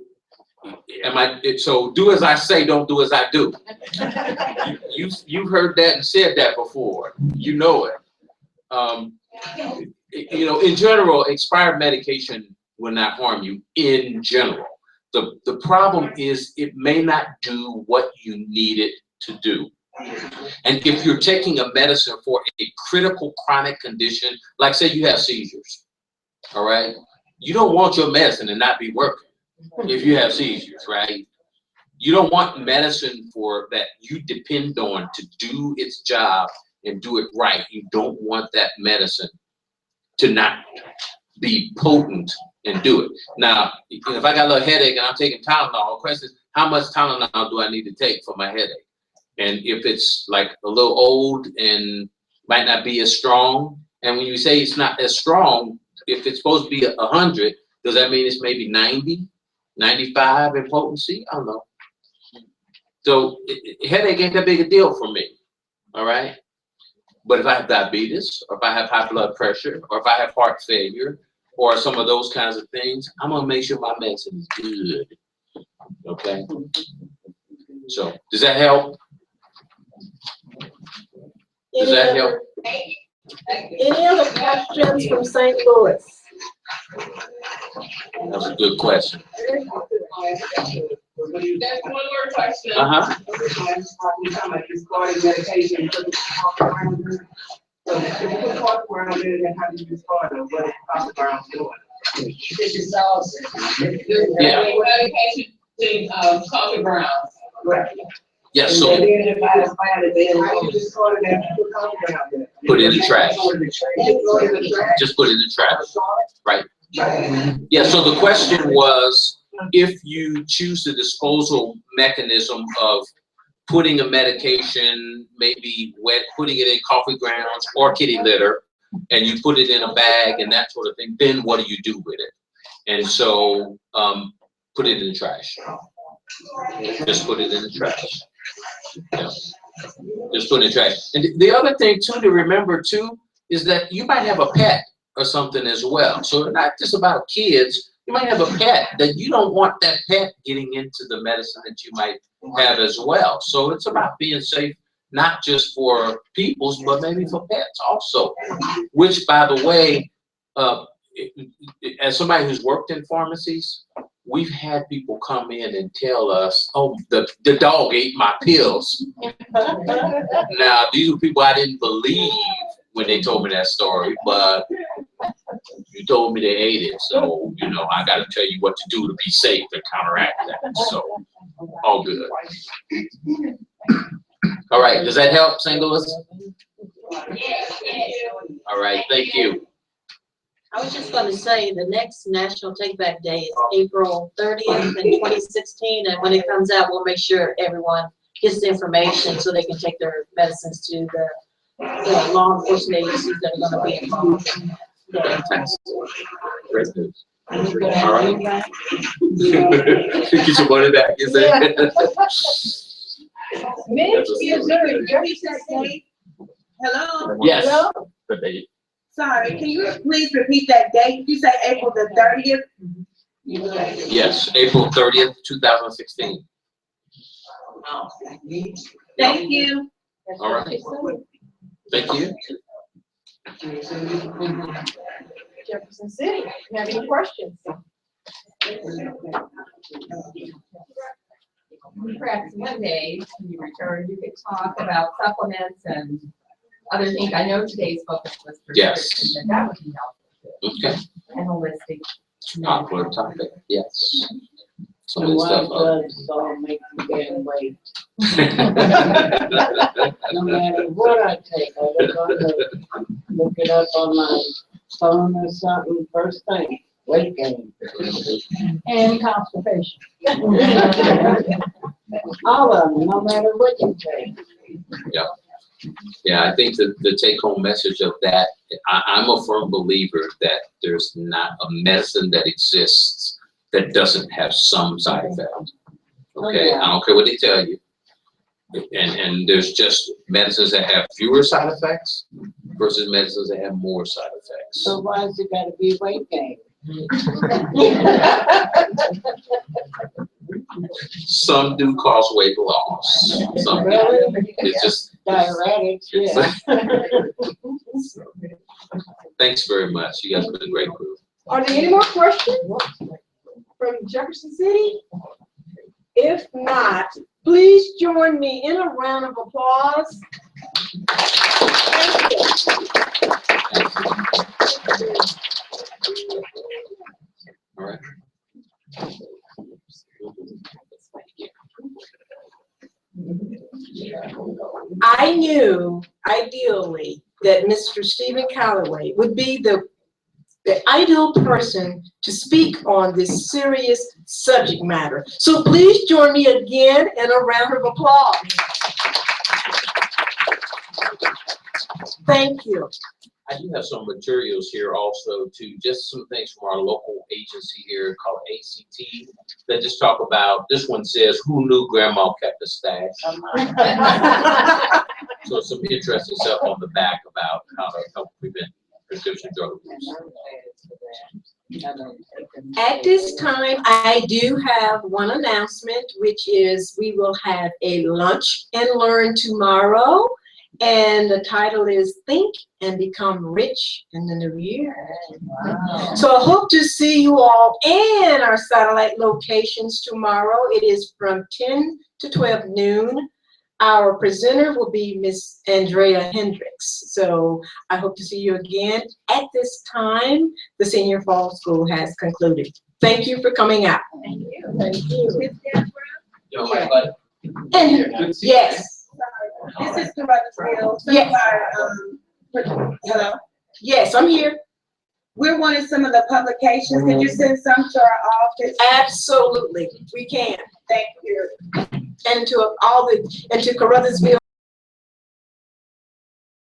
do as I say, don't do as I do. You've heard that and said that before. You know it. You know, in general, expired medication will not harm you in general. The problem is it may not do what you need it to do. And if you're taking a medicine for a critical chronic condition, like say you have seizures, all right? You don't want your medicine to not be working if you have seizures, right? You don't want medicine for that you depend on to do its job and do it right. You don't want that medicine to not be potent and do it. Now, if I got a little headache and I'm taking Tylenol, the question is, how much Tylenol do I need to take for my headache? And if it's like a little old and might not be as strong, and when you say it's not as strong, if it's supposed to be 100, does that mean it's maybe 90, 95 in potency? I don't know. So headache ain't that big a deal for me, all right? But if I have diabetes, or if I have high blood pressure, or if I have heart failure, or some of those kinds of things, I'm gonna make sure my medicine is good, okay? So, does that help? Does that help? Any other questions from St. Louis? That was a good question. That's one more question. Uh-huh. You're talking about discarding medication. So if you put cough around in it, then how do you discard it? What is cough around doing? It dissolves it. Yeah. Medication to coffee grounds. Right. Yes, And so then if I find it, then how do you discard it after you put cough around in it? put it in the trash. Throw it in the trash. Just put it in the trash, right? Yeah, so the question was, if you choose the disposal mechanism of putting a medication, maybe putting it in coffee grounds or kitty litter, and you put it in a bag and that sort of thing, then what do you do with it? And so put it in the trash. Just put it in the trash. Yeah. Just put it in the trash. And the other thing too to remember too is that you might have a pet or something as well. So it's not just about kids. You might have a pet that you don't want that pet getting into the medicine that you might have as well. So it's about being safe, not just for peoples, but maybe for pets also. Which, by the way, as somebody who's worked in pharmacies, we've had people come in and tell us, oh, the dog ate my pills. Now, these were people I didn't believe when they told me that story, but you told me they ate it. So, you know, I got to tell you what to do to be safe and counteract that. So, all good. All right, does that help, St. Louis? All right, thank you. I was just going to say the next National Take Back Day is April 30th in 2016, and when it comes out, we'll make sure everyone gets the information so they can take their medicines to the law enforcement agencies that are going to be involved. Great news. All right. Get your money back, is that? Hello? Yes. Hello? Sorry, can you please repeat that date? Did you say April the 30th? Yes, April 30th, 2016. Thank you. All right. Thank you. Jefferson City, you have any questions? Perhaps one day, when you return, you could talk about supplements and other things. I know today's focus was prescription, but that would be helpful. Okay. And holistic. Popular topic, yes. Some of And the why stuff. drugs don't make you gain weight. No matter what I take, I look on look it up on my phone or something, first thing, weight gain. And constipation. All of them, no matter what you take. Yeah. Yeah, I think that the take-home message of that, I'm a firm believer that there's not a medicine that exists that doesn't have some side effect. Okay, I don't care what they tell you. And there's just medicines that have fewer side effects versus medicines that have more side effects. So why has it gotta be weight gain? Some do cause weight loss. Some Really? it's just Diuretics, yeah. Thanks very much. You guys have been a great group. Are there any more questions from Jefferson City? If not, please join me in a round of applause. Thank you. All right. I knew ideally that Mr. Stephen Calloway would be the ideal person to speak on this serious subject matter. So please join me again in a round of applause. Thank you. I do have some materials here also too, just some things from our local agency here called ACT that just talk about, this one says, who knew grandma kept a stash? So some interesting stuff on the back about how to help prevent prescription drug abuse. At this time, I do have one announcement, which is we will have a lunch and learn tomorrow. And the title is Think and Become Rich in the New Year. Wow. So I hope to see you all in our satellite locations tomorrow. It is from 10 to 12 noon. Our presenter will be Miss Andrea Hendricks. So I hope to see you again. At this time, the Senior Fall School has concluded. Thank you for coming out. Thank you. Thank you. You know, my buddy. And yes. This is Carruthersville. Yes. Hello? Yes, I'm here. We're wanting some of the publications. Can you send some to our office? Absolutely, we can. Thank you. And to Carruthersville